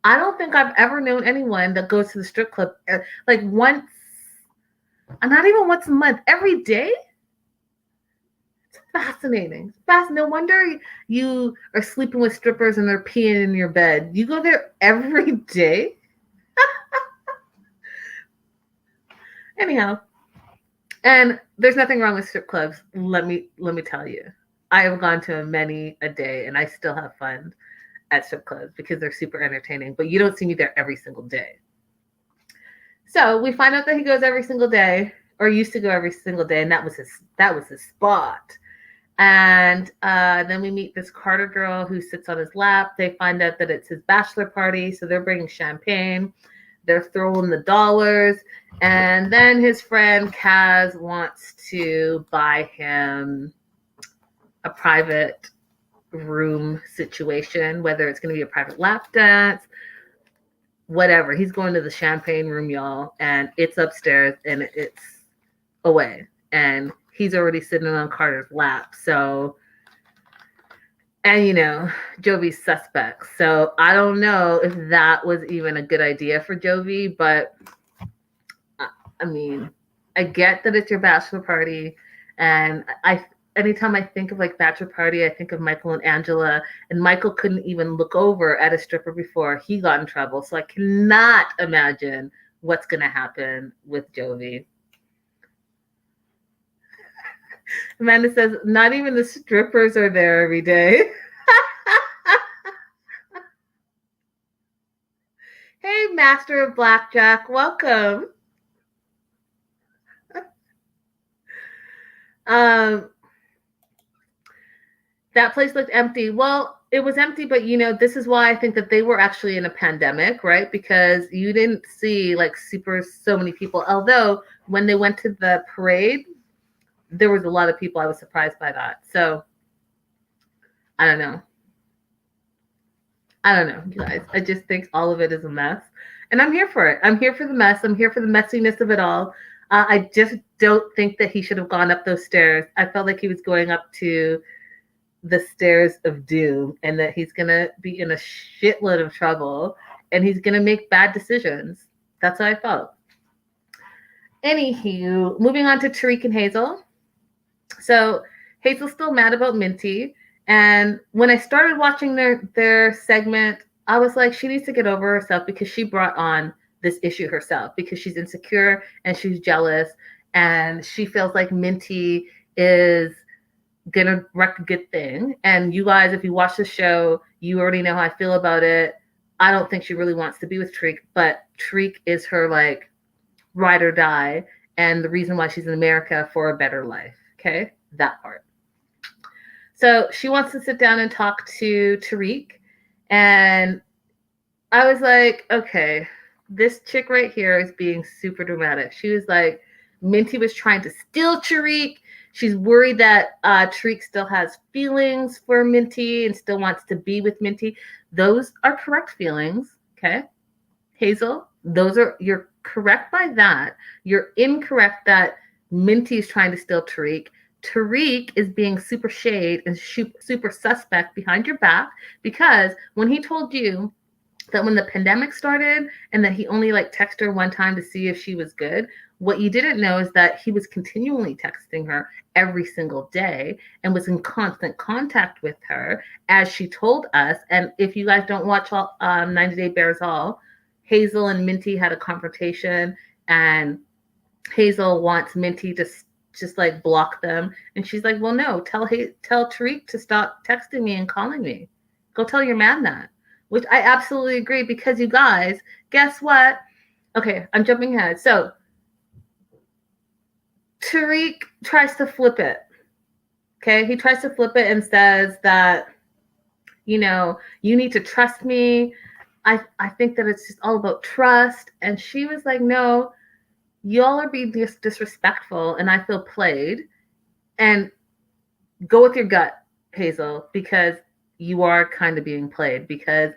I don't think I've ever known anyone that goes to the strip club like once, not even once a month, every day. It's fascinating. No wonder you are sleeping with strippers and they're peeing in your bed. You go there every day. Anyhow, and there's nothing wrong with strip clubs. Let me tell you. I have gone to many a day and I still have fun at strip clubs because they're super entertaining, but you don't see me there every single day. So we find out that he goes every single day, or used to go every single day, and that was his spot. And then we meet this Carter girl who sits on his lap. They find out that it's his bachelor party, so they're bringing champagne. They're throwing the dollars. And then his friend Kaz wants to buy him a private room situation, whether it's going to be a private lap dance, whatever. He's going to the champagne room, y'all, and it's upstairs and it's away. And he's already sitting on Carter's lap. So, and Jovi's suspect. So I don't know if that was even a good idea for Jovi, but I mean, I get that it's your bachelor party, and anytime I think of like bachelor party, I think of Michael and Angela, and Michael couldn't even look over at a stripper before he got in trouble. So I cannot imagine what's going to happen with Jovi. Amanda says, not even the strippers are there every day. Hey, Master of Blackjack, welcome. That place looked empty. Well, it was empty, but this is why I think that they were actually in a pandemic, right? Because you didn't see like so many people. Although when they went to the parade, there was a lot of people. I was surprised by that. So I don't know, you guys. I just think all of it is a mess. And I'm here for it. I'm here for the mess. I'm here for the messiness of it all. I just don't think that he should have gone up those stairs. I felt like he was going up to the stairs of doom, and that he's going to be in a shitload of trouble and he's going to make bad decisions. That's how I felt. Anywho, moving on to Tarik and Hazel. So Hazel's still mad about Minty. And when I started watching their segment, I was like, she needs to get over herself because she brought on this issue herself because she's insecure and she's jealous and she feels like Minty is gonna wreck a good thing. And you guys, if you watch the show, you already know how I feel about it. I don't think she really wants to be with Tarik, but Tarik is her like ride or die and the reason why she's in America for a better life. Okay, that part. So she wants to sit down and talk to Tarik, and I was like, okay, this chick right here is being super dramatic. She was like, Minty was trying to steal Tarik. She's worried that Tarik still has feelings for Minty and still wants to be with Minty. Those are correct feelings, okay? Hazel, you're correct by that. You're incorrect that Minty is trying to steal Tarik. Tarik is being super shade and super suspect behind your back because when he told you that when the pandemic started and that he only like texted her one time to see if she was good, what you didn't know is that he was continually texting her every single day and was in constant contact with her, as she told us. And if you guys don't watch 90 Day Bears All, Hazel and Minty had a confrontation, and Hazel wants Minty to just like block them. And she's like, well, no, tell Tarik to stop texting me and calling me. Go tell your man that. Which I absolutely agree because you guys, guess what? Okay, I'm jumping ahead. So Tarik tries to flip it. Okay, he tries to flip it and says that, you need to trust me. I think that it's just all about trust. And she was like, no, y'all are being disrespectful and I feel played. And go with your gut, Hazel, because you are kind of being played. Because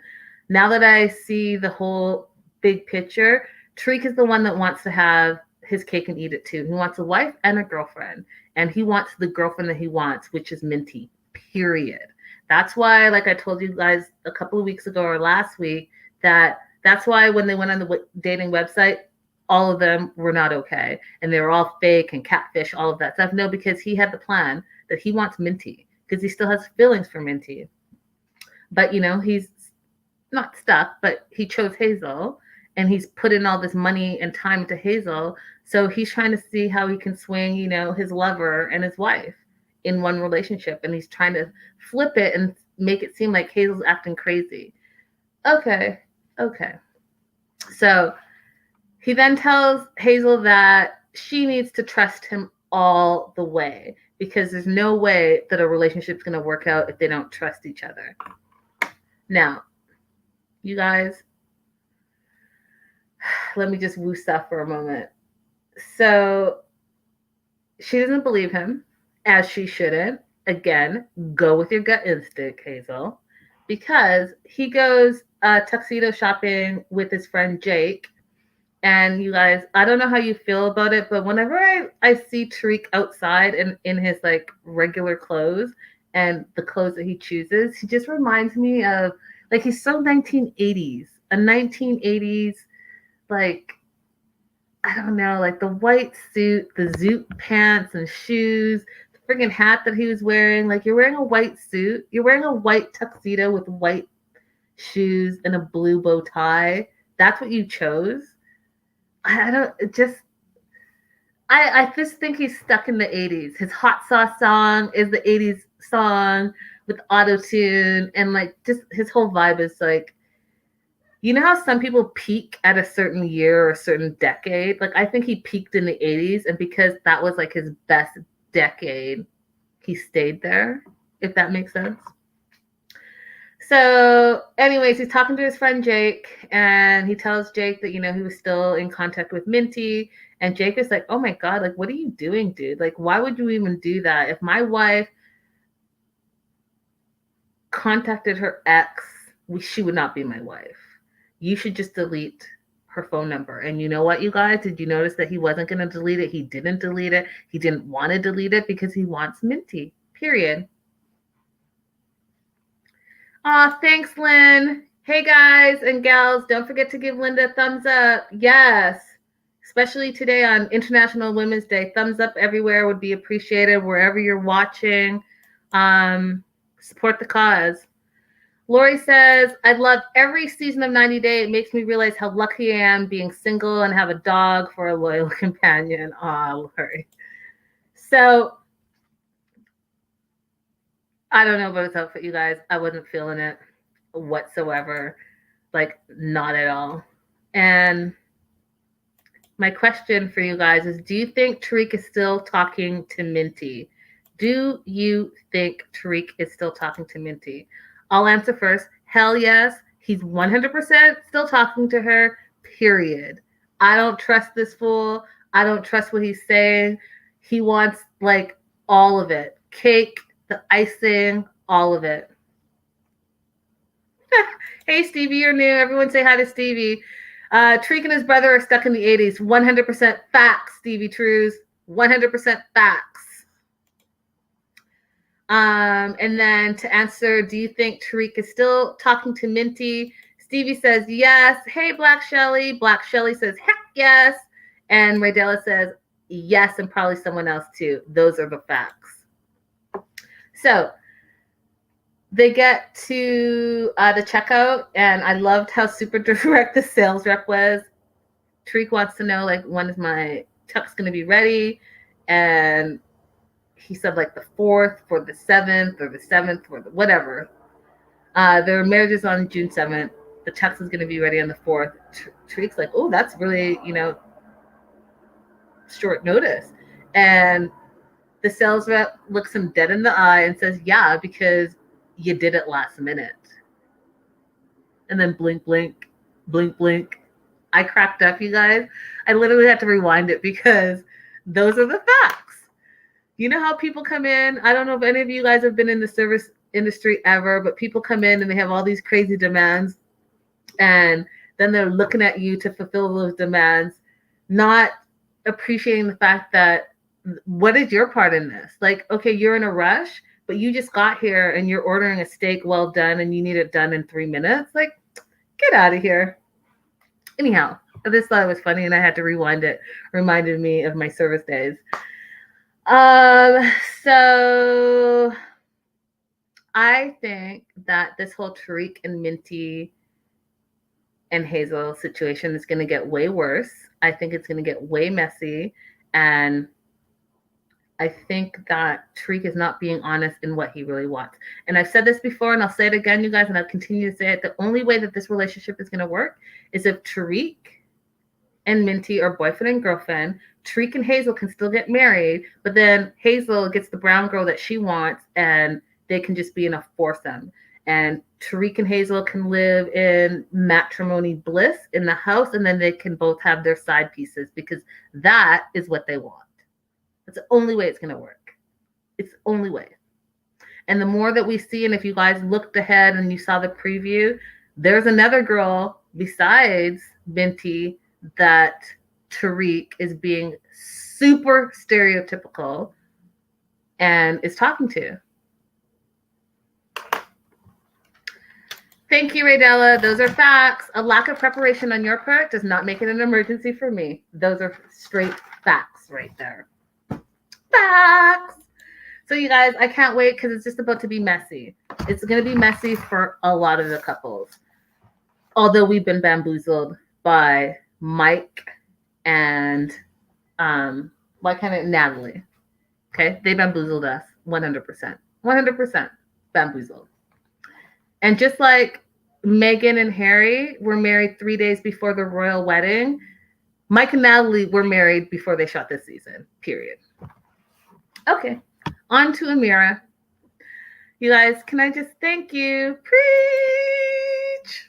now that I see the whole big picture, Tarik is the one that wants to have his cake and eat it too. He wants a wife and a girlfriend, and he wants the girlfriend that he wants, which is Minty, period. That's why, like I told you guys a couple of weeks ago or last week, that's why when they went on the dating website, all of them were not okay. And they were all fake and catfish, all of that stuff. No, because he had the plan that he wants Minty because he still has feelings for Minty. But, he's not stuck, but he chose Hazel and he's put in all this money and time into Hazel. So he's trying to see how he can swing, his lover and his wife in one relationship. And he's trying to flip it and make it seem like Hazel's acting crazy. Okay. So he then tells Hazel that she needs to trust him all the way because there's no way that a relationship's going to work out if they don't trust each other. Now, you guys, let me just woo stuff for a moment. So she doesn't believe him, as she shouldn't. Again, go with your gut instinct, Hazel, because he goes tuxedo shopping with his friend Jake. And you guys, I don't know how you feel about it, but whenever I see Tarik outside in his like regular clothes and the clothes that he chooses, he just reminds me of like he's so 1980s, a 1980s, like, I don't know, like the white suit, the zoot pants and shoes, the friggin' hat that he was wearing. Like, you're wearing a white suit, you're wearing a white tuxedo with white shoes and a blue bow tie. That's what you chose. I just think he's stuck in the 80s. His hot sauce song is the 80s song with auto-tune, and like just his whole vibe is like, you know how some people peak at a certain year or a certain decade? Like, I think he peaked in the 80s, and because that was like his best decade, he stayed there, if that makes sense. So anyways, he's talking to his friend Jake, and he tells Jake that, he was still in contact with Minty. And Jake is like, oh my God, like, what are you doing, dude? Like, why would you even do that? If my wife contacted her ex, she would not be my wife. You should just delete her phone number. And you know what, you guys? Did you notice that he wasn't going to delete it? He didn't delete it. He didn't want to delete it because he wants Minty, period. Aw, thanks, Lynn. Hey, guys and gals, don't forget to give Linda a thumbs up. Yes, especially today on International Women's Day. Thumbs up everywhere would be appreciated, wherever you're watching. Support the cause. Lori says, I love every season of 90 Day. It makes me realize how lucky I am being single and have a dog for a loyal companion. Aw, Lori. So, I don't know about his outfit, you guys. I wasn't feeling it whatsoever. Like, not at all. And my question for you guys is, do you think Tarik is still talking to Minty? Do you think Tarik is still talking to Minty? I'll answer first. Hell yes. He's 100% still talking to her, period. I don't trust this fool. I don't trust what he's saying. He wants, like, all of it. Cake, the icing, all of it. Hey, Stevie, you're new. Everyone say hi to Stevie. Tarik and his brother are stuck in the 80s. 100% facts, Stevie Trues. 100% facts. And then to answer, do you think Tarik is still talking to Minty? Stevie says yes. Hey, Black Shelly. Black Shelly says heck yes. And Raydella says yes, and probably someone else too. Those are the facts. So they get to the checkout, and I loved how super direct the sales rep was. Tarik wants to know, like, when is my tux going to be ready? And he said, like, the 4th for the 7th or the 7th or whatever. Their marriage is on June 7th. The tux is going to be ready on the 4th. Tarik's like, oh, that's really, short notice. And the sales rep looks him dead in the eye and says, yeah, because you did it last minute. And then blink, blink, blink, blink. I cracked up, you guys. I literally had to rewind it because those are the facts. You know how people come in? I don't know if any of you guys have been in the service industry ever, but people come in and they have all these crazy demands. And then they're looking at you to fulfill those demands, not appreciating the fact that what is your part in this? Like, okay, you're in a rush, but you just got here and you're ordering a steak well done and you need it done in 3 minutes. Like, get out of here. Anyhow, I just thought it was funny and I had to rewind it. Reminded me of my service days. So I think that this whole Tarik and Minty and Hazel situation is going to get way worse. I think it's going to get way messy. And I think that Tarik is not being honest in what he really wants. And I've said this before, and I'll say it again, you guys, and I'll continue to say it. The only way that this relationship is going to work is if Tarik and Minty are boyfriend and girlfriend. Tarik and Hazel can still get married, but then Hazel gets the brown girl that she wants, and they can just be in a foursome. And Tarik and Hazel can live in matrimony bliss in the house, and then they can both have their side pieces because that is what they want. That's the only way it's going to work. It's the only way. And the more that we see, and if you guys looked ahead and you saw the preview, there's another girl besides Minty that Tarik is being super stereotypical and is talking to. Thank you, Raydella. Those are facts. A lack of preparation on your part does not make it an emergency for me. Those are straight facts right there. Facts. So you guys, I can't wait because it's just about to be messy. It's going to be messy for a lot of the couples. Although we've been bamboozled by Mike and Natalie. Okay, they bamboozled us 100%. 100% bamboozled. And just like Meghan and Harry were married 3 days before the royal wedding, Mike and Natalie were married before they shot this season, period. Okay, on to Amira. You guys, can I just thank you? Preach!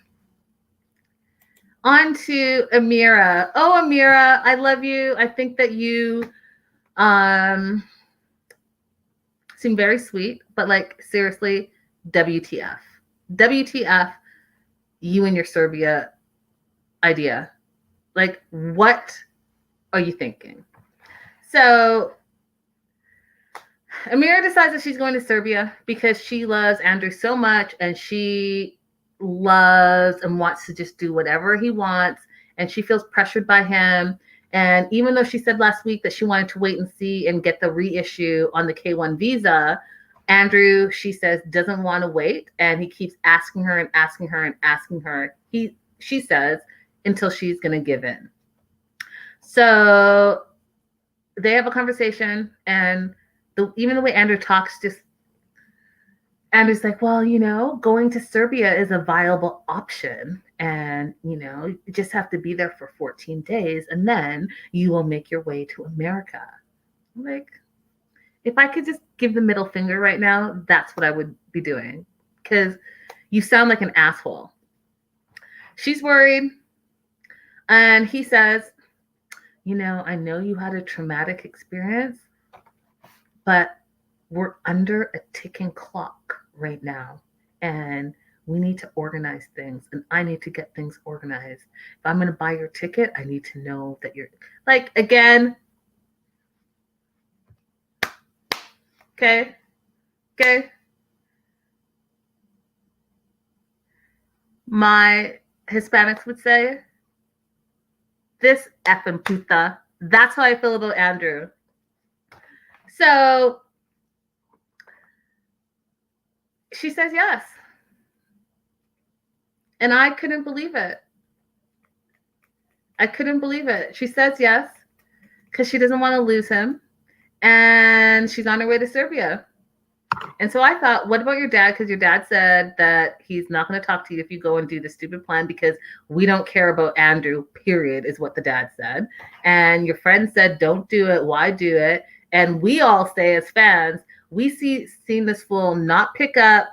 On to Amira. Oh, Amira, I love you. I think that you seem very sweet, but like seriously, WTF. WTF, you and your Serbia idea. Like, what are you thinking? So Amira decides that she's going to Serbia because she loves Andrew so much and she loves and wants to just do whatever he wants, and she feels pressured by him. And even though she said last week that she wanted to wait and see and get the reissue on the K1 visa, Andrew, she says, doesn't want to wait, and he keeps asking her and asking her and asking her. She says, until she's going to give in. So they have a conversation, and even the way Andrew talks, Andrew's like, well, going to Serbia is a viable option, and you just have to be there for 14 days, and then you will make your way to America. I'm like, if I could just give the middle finger right now, that's what I would be doing, because you sound like an asshole. She's worried, and he says, I know you had a traumatic experience, but we're under a ticking clock right now, and we need to organize things, and I need to get things organized. If I'm going to buy your ticket, I need to know that you're, like, again, okay. My Hispanics would say, this effing puta. That's how I feel about Andrew. So she says yes. And I couldn't believe it. She says yes because she doesn't want to lose him. And she's on her way to Serbia. And so I thought, what about your dad? Because your dad said that he's not going to talk to you if you go and do the stupid plan because we don't care about Andrew, period, is what the dad said. And your friend said, don't do it. Why do it? And we all say as fans, we seen this fool not pick up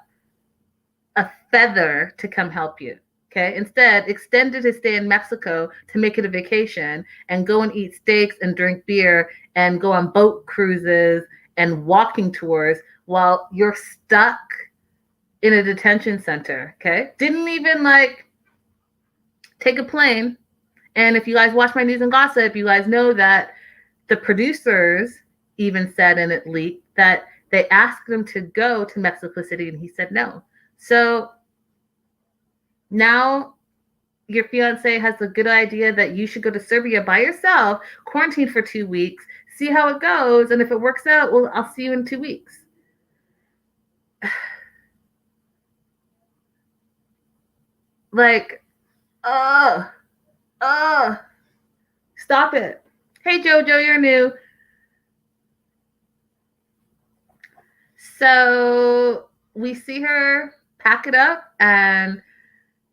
a feather to come help you. Okay. Instead, extended his stay in Mexico to make it a vacation and go and eat steaks and drink beer and go on boat cruises and walking tours while you're stuck in a detention center. Okay. Didn't even take a plane. And if you guys watch my news and gossip, you guys know that the producers even said, and it leaked, that they asked him to go to Mexico City and he said no. So now your fiance has a good idea that you should go to Serbia by yourself, quarantine for 2 weeks, see how it goes, and if it works out, well, I'll see you in 2 weeks. Like, stop it. Hey, Jojo, you're new. So we see her pack it up and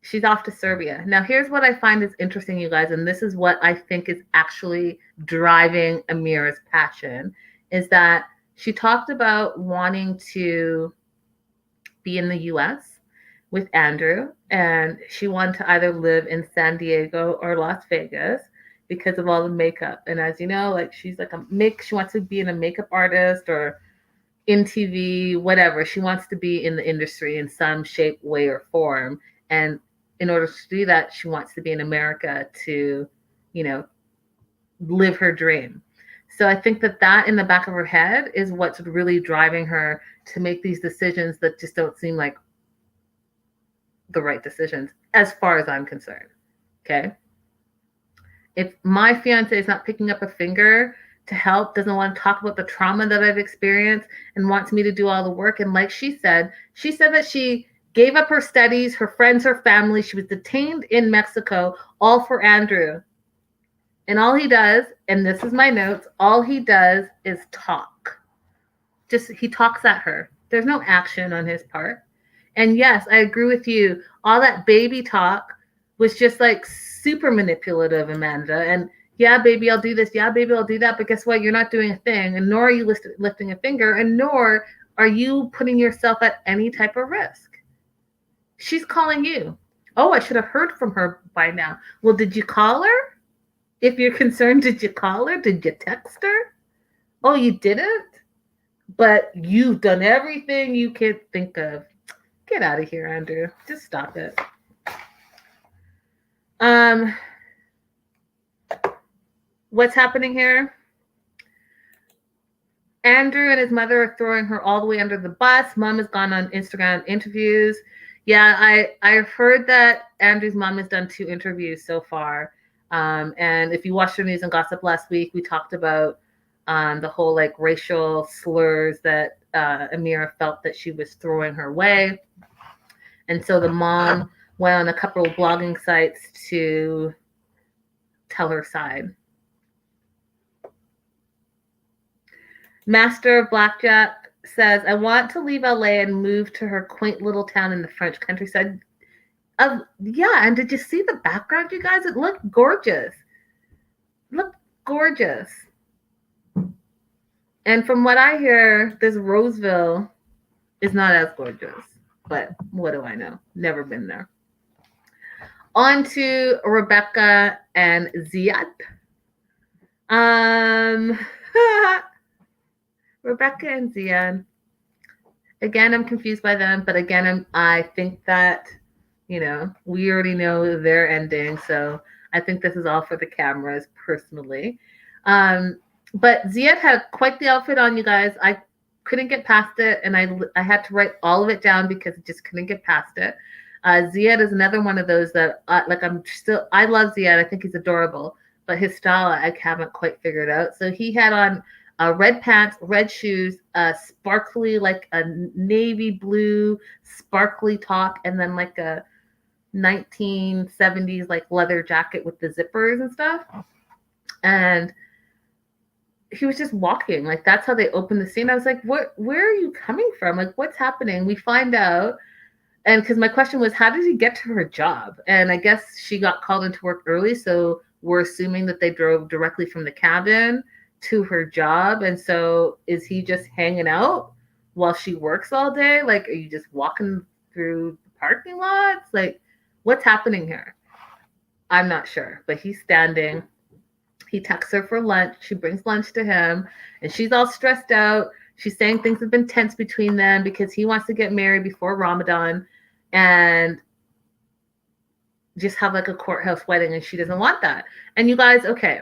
she's off to Serbia. Now, here's what I find is interesting, you guys, and this is what I think is actually driving Amira's passion, is that she talked about wanting to be in the US with Andrew, and she wanted to either live in San Diego or Las Vegas because of all the makeup. And as you know, like she's like she wants to be in a makeup artist or in TV, whatever. She wants to be in the industry in some shape, way, or form. And in order to do that, she wants to be in America to, live her dream. So I think that in the back of her head is what's really driving her to make these decisions that just don't seem like the right decisions, as far as I'm concerned. Okay. If my fiance is not picking up a finger to help, doesn't want to talk about the trauma that I've experienced, and wants me to do all the work, and like she said that she gave up her studies, her friends, her family. She was detained in Mexico, all for Andrew. And all he does, and this is my notes, all he does is talk. He talks at her. There's no action on his part. And yes, I agree with you. All that baby talk was just like super manipulative, Amanda. And yeah, baby, I'll do this. Yeah, baby, I'll do that. But guess what? You're not doing a thing. And nor are you lifting a finger. And nor are you putting yourself at any type of risk. She's calling you. Oh, I should have heard from her by now. Well, did you call her? If you're concerned, did you call her? Did you text her? Oh, you didn't? But you've done everything you could think of. Get out of here, Andrew. Just stop it. What's happening here? Andrew and his mother are throwing her all the way under the bus. Mom has gone on Instagram interviews. Yeah, I've heard that Andrew's mom has done 2 interviews so far. And if you watched the news and gossip last week, we talked about the whole like racial slurs that Amira felt that she was throwing her way. And so the mom went on a couple of blogging sites to tell her side. Master of Blackjack says, I want to leave LA and move to her quaint little town in the French countryside. Yeah, and did you see the background, you guys? It looked gorgeous. And from what I hear, this Roseville is not as gorgeous. But what do I know? Never been there. On to Rebecca and Zied. Rebecca and Zied. Again, I'm confused by them, but again, I think that, we already know their ending, so I think this is all for the cameras, personally. But Zied had quite the outfit on, you guys. I couldn't get past it, and I had to write all of it down because I just couldn't get past it. Zied is another one of those that, I love Zied. I think he's adorable, but his style I haven't quite figured out. So he had on red pants, red shoes, sparkly, like a navy blue sparkly top, and then like a 1970s like leather jacket with the zippers and stuff. And he was just walking. Like, that's how they opened the scene. I was like, where are you coming from? Like, what's happening? We find out. And because my question was, how did he get to her job? And I guess she got called into work early. So we're assuming that they drove directly from the cabin to her job. And so is he just hanging out while she works all day? Like, are you just walking through parking lots? Like, what's happening here? I'm not sure, but he's standing. He texts her for lunch. She brings lunch to him, and she's all stressed out. She's saying things have been tense between them because he wants to get married before Ramadan. And just have like a courthouse wedding, and she doesn't want that. And you guys, okay,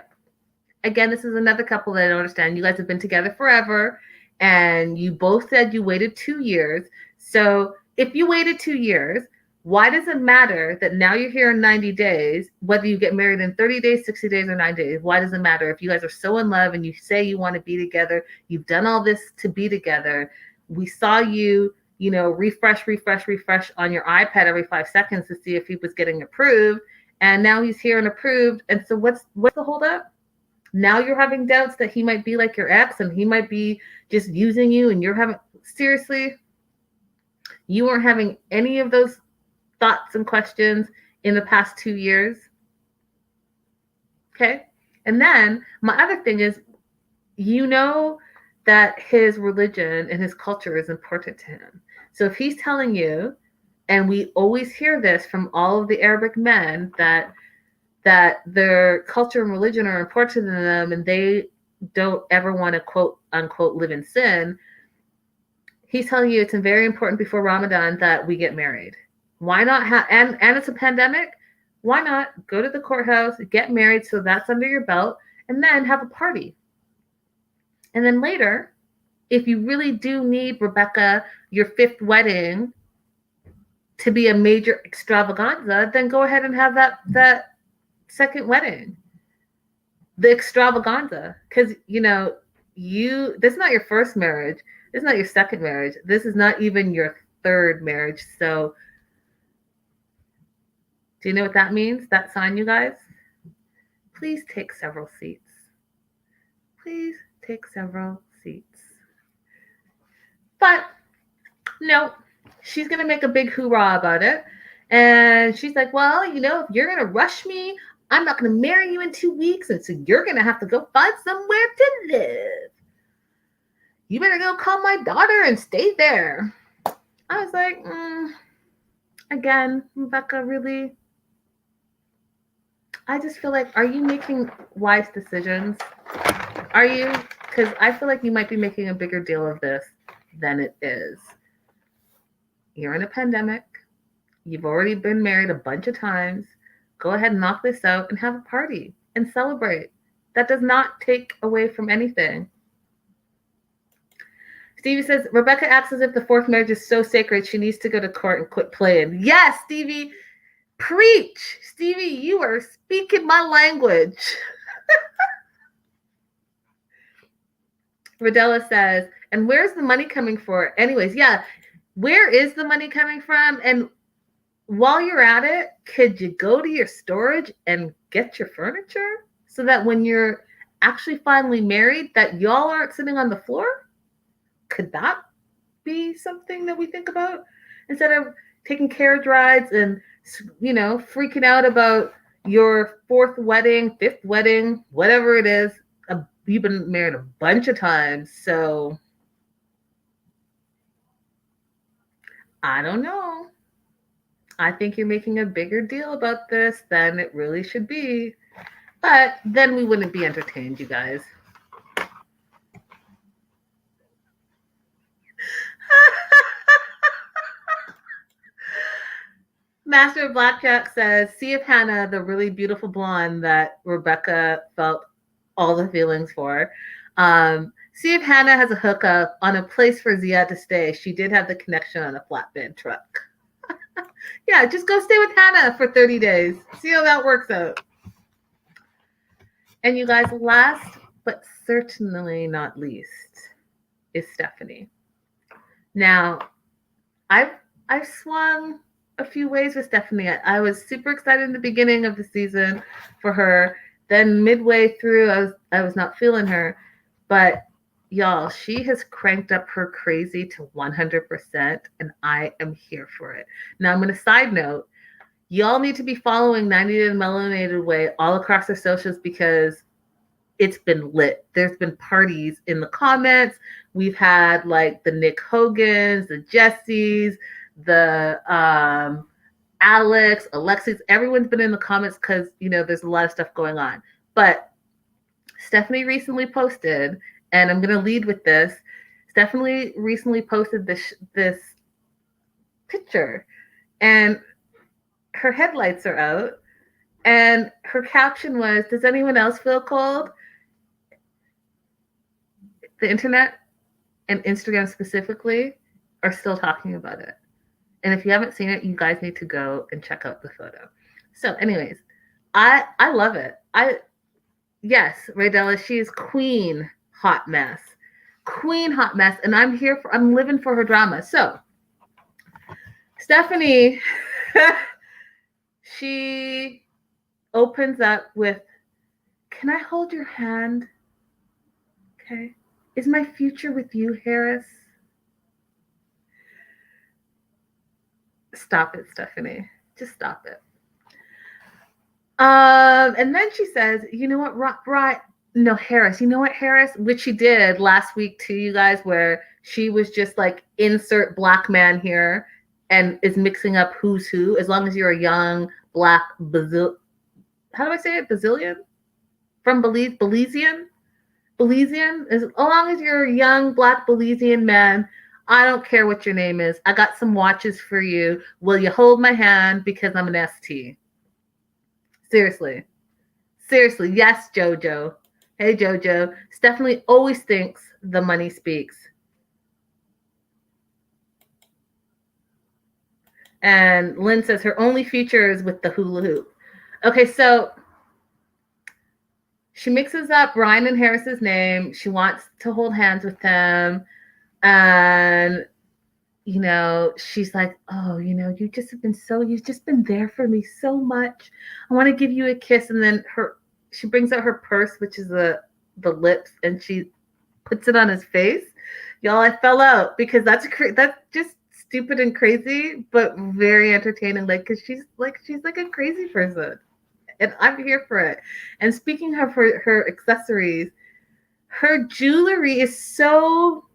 again, this is another couple that I don't understand. You guys have been together forever, and you both said you waited 2 years. So if you waited 2 years, why does it matter that now you're here in 90 days, whether you get married in 30 days, 60 days, or 9 days? Why does it matter? If you guys are so in love and you say you want to be together, you've done all this to be together. We saw you, refresh on your iPad every 5 seconds to see if he was getting approved. And now he's here and approved. And so what's the holdup? Now you're having doubts that he might be like your ex and he might be just using you, and you're having, seriously, you weren't having any of those thoughts and questions in the past 2 years. Okay. And then my other thing is, that his religion and his culture is important to him. So if he's telling you, and we always hear this from all of the Arabic men, that their culture and religion are important to them and they don't ever want to quote unquote live in sin, he's telling you it's very important before Ramadan that we get married. Why not have, and it's a pandemic, why not go to the courthouse, get married, so that's under your belt, and then have a party. And then later, if you really do need, Rebecca, your 5th wedding to be a major extravaganza, then go ahead and have that second wedding, the extravaganza. Because this is not your first marriage, this is not your second marriage, this is not even your 3rd marriage. So do you know what that means, that sign, you guys? Please take several seats. Please take several seats. But no, she's gonna make a big hoorah about it. And she's like, well, if you're gonna rush me, I'm not gonna marry you in 2 weeks, and so you're gonna have to go find somewhere to live. You better go call my daughter and stay there. I was like, again, Rebecca, really? I just feel like, are you making wise decisions? Are you? Because I feel like you might be making a bigger deal of this than it is. You're in a pandemic. You've already been married a bunch of times. Go ahead and knock this out and have a party and celebrate. That does not take away from anything. Stevie says, Rebecca acts as if the 4th marriage is so sacred she needs to go to court and quit playing. Yes, Stevie, preach. Stevie, you are speaking my language. Rodella says, and where's the money coming for? Anyways, yeah, where is the money coming from? And while you're at it, could you go to your storage and get your furniture so that when you're actually finally married, that y'all aren't sitting on the floor? Could that be something that we think about? Instead of taking carriage rides and, freaking out about your 4th wedding, 5th wedding, whatever it is. You've been married a bunch of times, so I don't know. I think you're making a bigger deal about this than it really should be. But then we wouldn't be entertained, you guys. Master of Blackjack says, see if Hannah, the really beautiful blonde that Rebecca felt all the feelings for, see if Hannah has a hookup on a place for Zied to stay. She did have the connection on a flatbed truck. Yeah, just go stay with Hannah for 30 days. See how that works out. And you guys, last but certainly not least is Stephanie. Now, I've swung a few ways with Stephanie. I was super excited in the beginning of the season for her. Then midway through, I was not feeling her. But y'all, she has cranked up her crazy to 100%, and I am here for it. Now, I'm going to side note, y'all need to be following 90 Day Melanated Way all across their socials because it's been lit. There's been parties in the comments. We've had like the Nick Hogans, the Jessies, the Alex, Alexis. Everyone's been in the comments because, there's a lot of stuff going on. But Stephanie recently posted, and I'm going to lead with this. Stephanie recently posted this picture, and her headlights are out, and her caption was, "Does anyone else feel cold?" The internet and Instagram specifically are still talking about it. And if you haven't seen it, you guys need to go and check out the photo. So, anyways, I love it. Yes, Raydella, she is queen hot mess. Queen hot mess. And I'm living for her drama. So Stephanie, she opens up with, "Can I hold your hand? Okay. Is my future with you, Harris?" Stop it, Stephanie. Just stop it. And then she says, "You know what, right? No, Harris. You know what, Harris?" Which she did last week too, you guys, where she was just like, insert black man here, and is mixing up who's who. As long as you're a young black how do I say it? Brazilian from Belizean. As long as you're a young black Belizean man, I don't care what your name is. I got some watches for you. Will you hold my hand because I'm an ST? Seriously. Yes, Jojo. Hey, Jojo. Stephanie always thinks the money speaks. And Lynn says her only future is with the hula hoop. Okay, so she mixes up Ryan and Harris's name. She wants to hold hands with them. And, she's like, "Oh, you've just been there for me so much. I want to give you a kiss." And then she brings out her purse, which is the lips, and she puts it on his face. Y'all, I fell out because that's just stupid and crazy, but very entertaining. Like, because she's like a crazy person, and I'm here for it. And speaking of her accessories, her jewelry is so.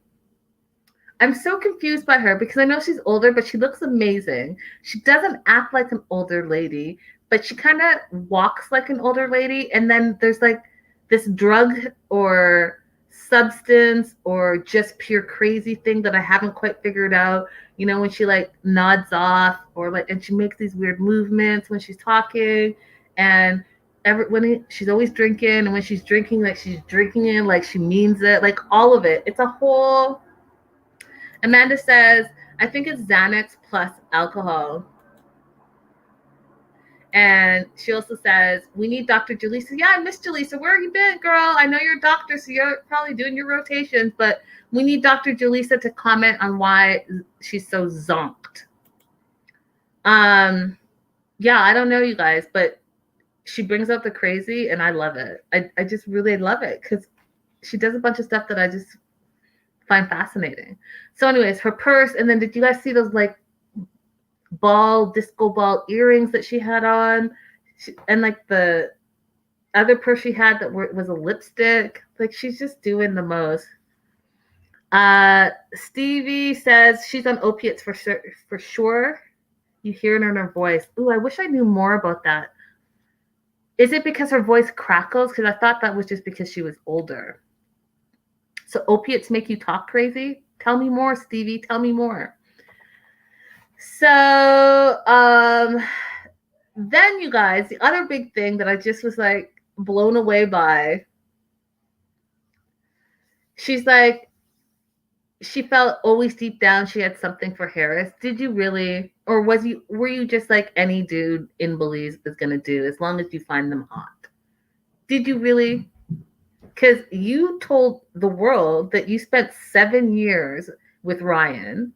I'm so confused by her because I know she's older, but she looks amazing. She doesn't act like an older lady, but she kind of walks like an older lady. And then there's like this drug or substance or just pure crazy thing that I haven't quite figured out. When she like nods off or like, and she makes these weird movements when she's talking, and she's always drinking, and when she's drinking it like she means it, like all of it. It's a whole. Amanda says, "I think it's Xanax plus alcohol." And she also says, "We need Dr. Jaleesa." Yeah, I miss Jaleesa. Where have you been, girl? I know you're a doctor, so you're probably doing your rotations, but we need Dr. Jaleesa to comment on why she's so zonked. Yeah, I don't know, you guys, but she brings out the crazy, and I love it. I just really love it because she does a bunch of stuff that I just find fascinating. So anyways, her purse, and then did you guys see those like disco ball earrings that she had on? And like the other purse she had that was a lipstick. Like, she's just doing the most. Stevie says she's on opiates for sure. You hear it in her voice. Ooh, I wish I knew more about that. Is it because her voice crackles? Because I thought that was just because she was older. So opiates make you talk crazy? Tell me more, Stevie. Tell me more. So then, you guys, the other big thing that I just was like blown away by, she's like, she felt always deep down she had something for Harris. Did you really? Or were you just like any dude in Belize is going to do, as long as you find them hot? Did you really? Because you told the world that you spent 7 years with Ryan,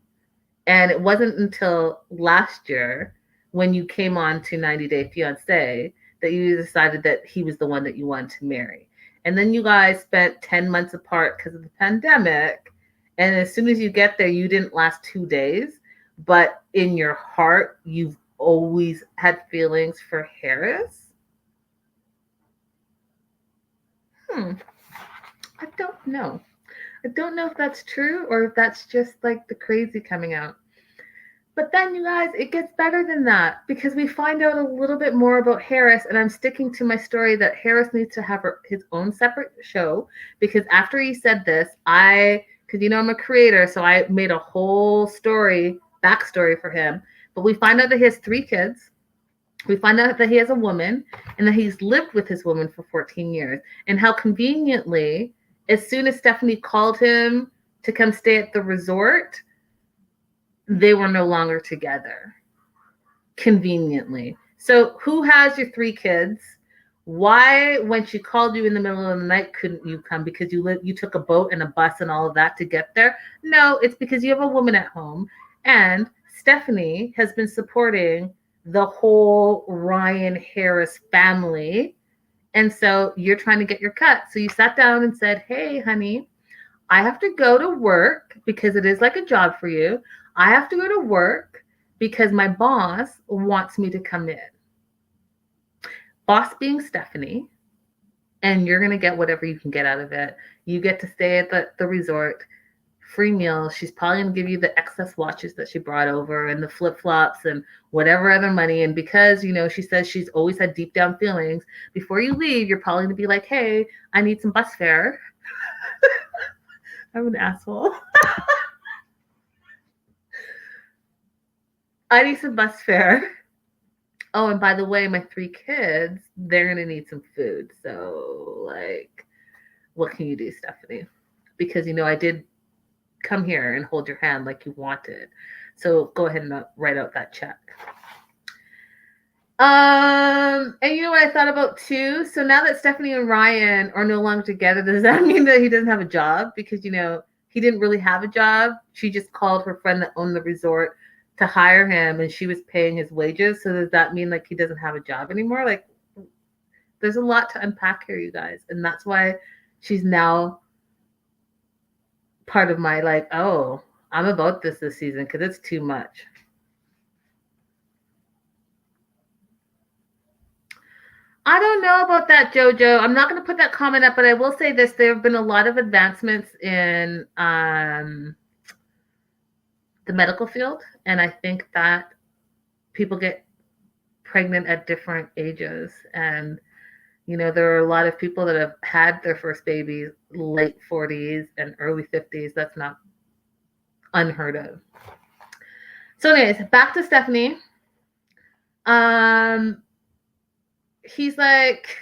and it wasn't until last year when you came on to 90 Day Fiancé that you decided that he was the one that you wanted to marry. And then you guys spent 10 months apart because of the pandemic. And as soon as you get there, you didn't last 2 days. But in your heart, you've always had feelings for Harris. I don't know. I don't know if that's true or if that's just like the crazy coming out. But then, you guys, it gets better than that because we find out a little bit more about Harris, and I'm sticking to my story that Harris needs to have his own separate show, because after he said this, because I'm a creator, so I made a whole backstory for him. But we find out that he has 3 kids. We find out that he has a woman and that he's lived with his woman for 14 years. And how conveniently, as soon as Stephanie called him to come stay at the resort, they were no longer together. Conveniently. So who has your 3 kids? Why, when she called you in the middle of the night, couldn't you come? Because you took a boat and a bus and all of that to get there? No, it's because you have a woman at home. And Stephanie has been supporting the whole Ryan Harris family. And so you're trying to get your cut. So you sat down and said, hey, honey, I have to go to work because it is like a job for you. I have to go to work because my boss wants me to come in. Boss being Stephanie, and you're going to get whatever you can get out of it. You get to stay at the resort, free meals. She's probably going to give you the excess watches that she brought over and the flip-flops and whatever other money. And because, she says she's always had deep down feelings, before you leave, you're probably going to be like, hey, I need some bus fare. I'm an asshole. I need some bus fare. Oh, and by the way, my 3 kids, they're going to need some food. So, what can you do, Stephanie? Because, I did come here and hold your hand like you wanted. So go ahead and write out that check. And you know what I thought about too? So now that Stephanie and Ryan are no longer together, does that mean that he doesn't have a job? Because, he didn't really have a job. She just called her friend that owned the resort to hire him, and she was paying his wages. So does that mean he doesn't have a job anymore? There's a lot to unpack here, you guys. And that's why she's now part of my oh, I'm about this season because it's too much. I don't know about that, Jojo. I'm not going to put that comment up, but I will say this. There have been a lot of advancements in the medical field, and I think that people get pregnant at different ages, and there are a lot of people that have had their first babies late 40s and early 50s. That's not unheard of. So anyways, back to Stephanie. He's like,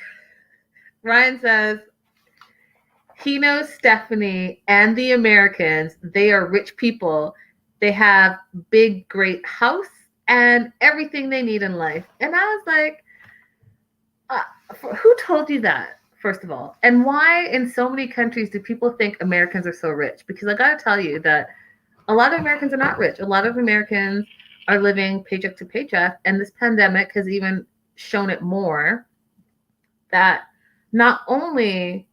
Ryan says he knows Stephanie and the Americans. They are rich people. They have big, great house and everything they need in life. And I was like, who told you that, first of all? And why in so many countries do people think Americans are so rich? Because I got to tell you that a lot of Americans are not rich. A lot of Americans are living paycheck to paycheck. And this pandemic has even shown it more that not only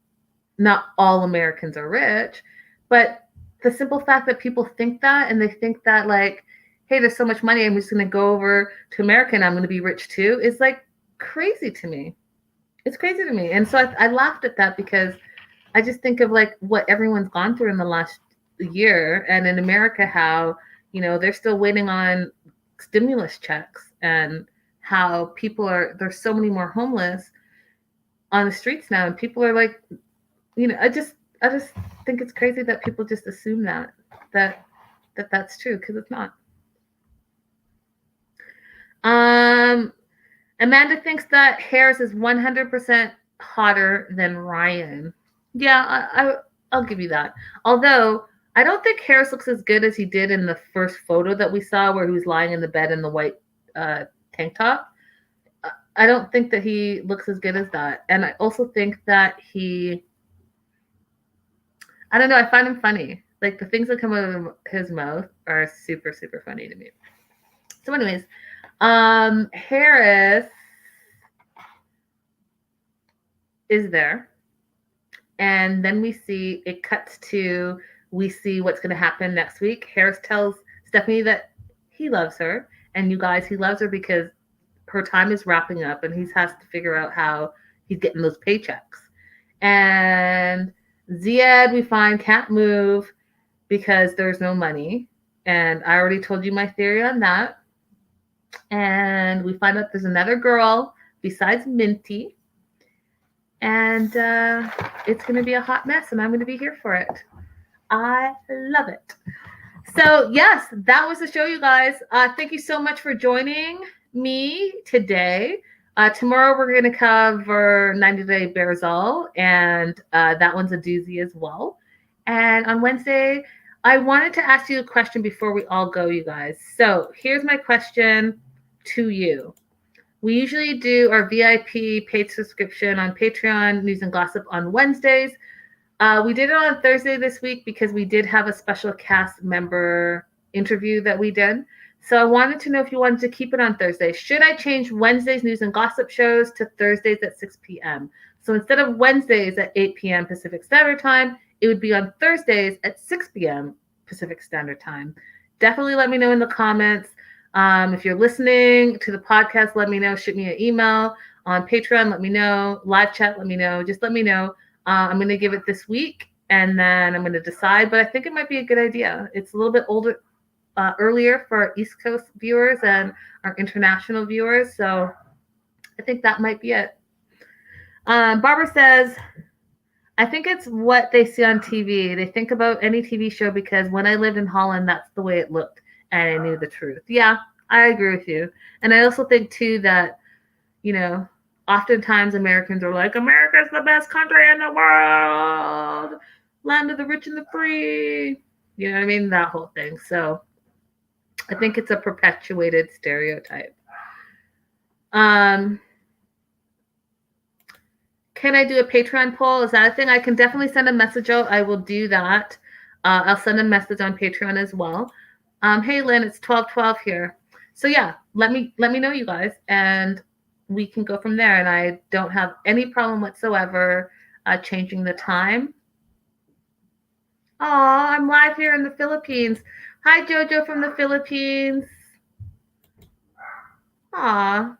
not all Americans are rich, but the simple fact that people think that, and they think that hey, there's so much money, I'm just going to go over to America and I'm going to be rich too, is crazy to me. It's crazy to me. And so I laughed at that because I just think of what everyone's gone through in the last year, and in America, how, they're still waiting on stimulus checks, and how there's so many more homeless on the streets now, and people are I just think it's crazy that people just assume that's true, because it's not. Amanda thinks that Harris is 100% hotter than Ryan. Yeah, I'll give you that. Although I don't think Harris looks as good as he did in the first photo that we saw, where he was lying in the bed in the white tank top. I don't think that he looks as good as that. And I also think that I don't know, I find him funny. The things that come out of his mouth are super, super funny to me. So anyways, Harris is there. And then we see what's going to happen next week. Harris tells Stephanie that he loves her. And you guys, he loves her because her time is wrapping up and he has to figure out how he's getting those paychecks. And Zied, we find, can't move because there's no money. And I already told you my theory on that. And we find out there's another girl besides Minty. And it's going to be a hot mess, and I'm going to be here for it. I love it. So, yes, that was the show, you guys. Thank you so much for joining me today. Tomorrow we're going to cover 90 Day Berzal, and that one's a doozy as well. And on Wednesday, I wanted to ask you a question before we all go, you guys. So here's my question to you. We usually do our VIP paid subscription on Patreon, News and Gossip on Wednesdays. We did it on Thursday this week because we did have a special cast member interview that we did. So I wanted to know if you wanted to keep it on Thursday. Should I change Wednesday's News and Gossip shows to Thursdays at 6 p.m.? So instead of Wednesdays at 8 p.m. Pacific Standard Time, it would be on Thursdays at 6 p.m. Pacific Standard Time. Definitely let me know in the comments. If you're listening to the podcast, let me know. Shoot me an email. On Patreon, let me know. Live chat, let me know. Just let me know. I'm going to give it this week, and then I'm going to decide. But I think it might be a good idea. It's a little bit earlier for our East Coast viewers and our international viewers. So I think that might be it. Barbara says, I think it's what they see on TV. They think about any TV show because when I lived in Holland, that's the way it looked. And I knew the truth. Yeah, I agree with you. And I also think, too, that, oftentimes Americans are like, America's the best country in the world. Land of the rich and the free. You know what I mean? That whole thing. So I think it's a perpetuated stereotype. Can I do a Patreon poll? Is that a thing? I can definitely send a message out. I will do that. I'll send a message on Patreon as well. Hey, Lynn, it's 12:12 here. So yeah, let me know, you guys, and we can go from there. And I don't have any problem whatsoever changing the time. Aw, I'm live here in the Philippines. Hi, Jojo from the Philippines. Aw.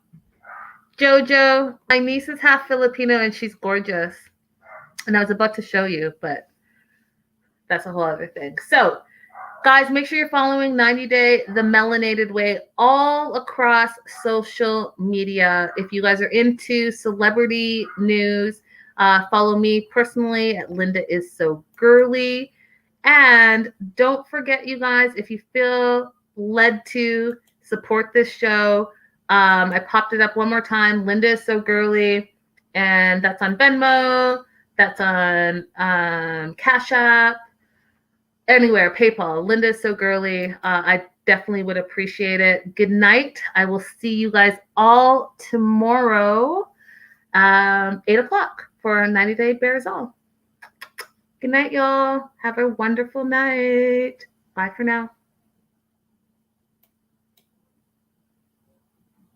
Jojo, my niece is half Filipino and she's gorgeous. And I was about to show you, but that's a whole other thing. So, guys, make sure you're following 90 Day the Melanated Way all across social media. If you guys are into celebrity news, follow me personally at Linda Is So Girlie. And don't forget, you guys, if you feel led to support this show, I popped it up one more time. Linda Is So Girlie. And that's on Venmo. That's on Cash App. Anywhere, PayPal. Linda Is So Girlie. I definitely would appreciate it. Good night. I will see you guys all tomorrow, 8 o'clock for 90 Day Berzal. Good night, y'all. Have a wonderful night. Bye for now.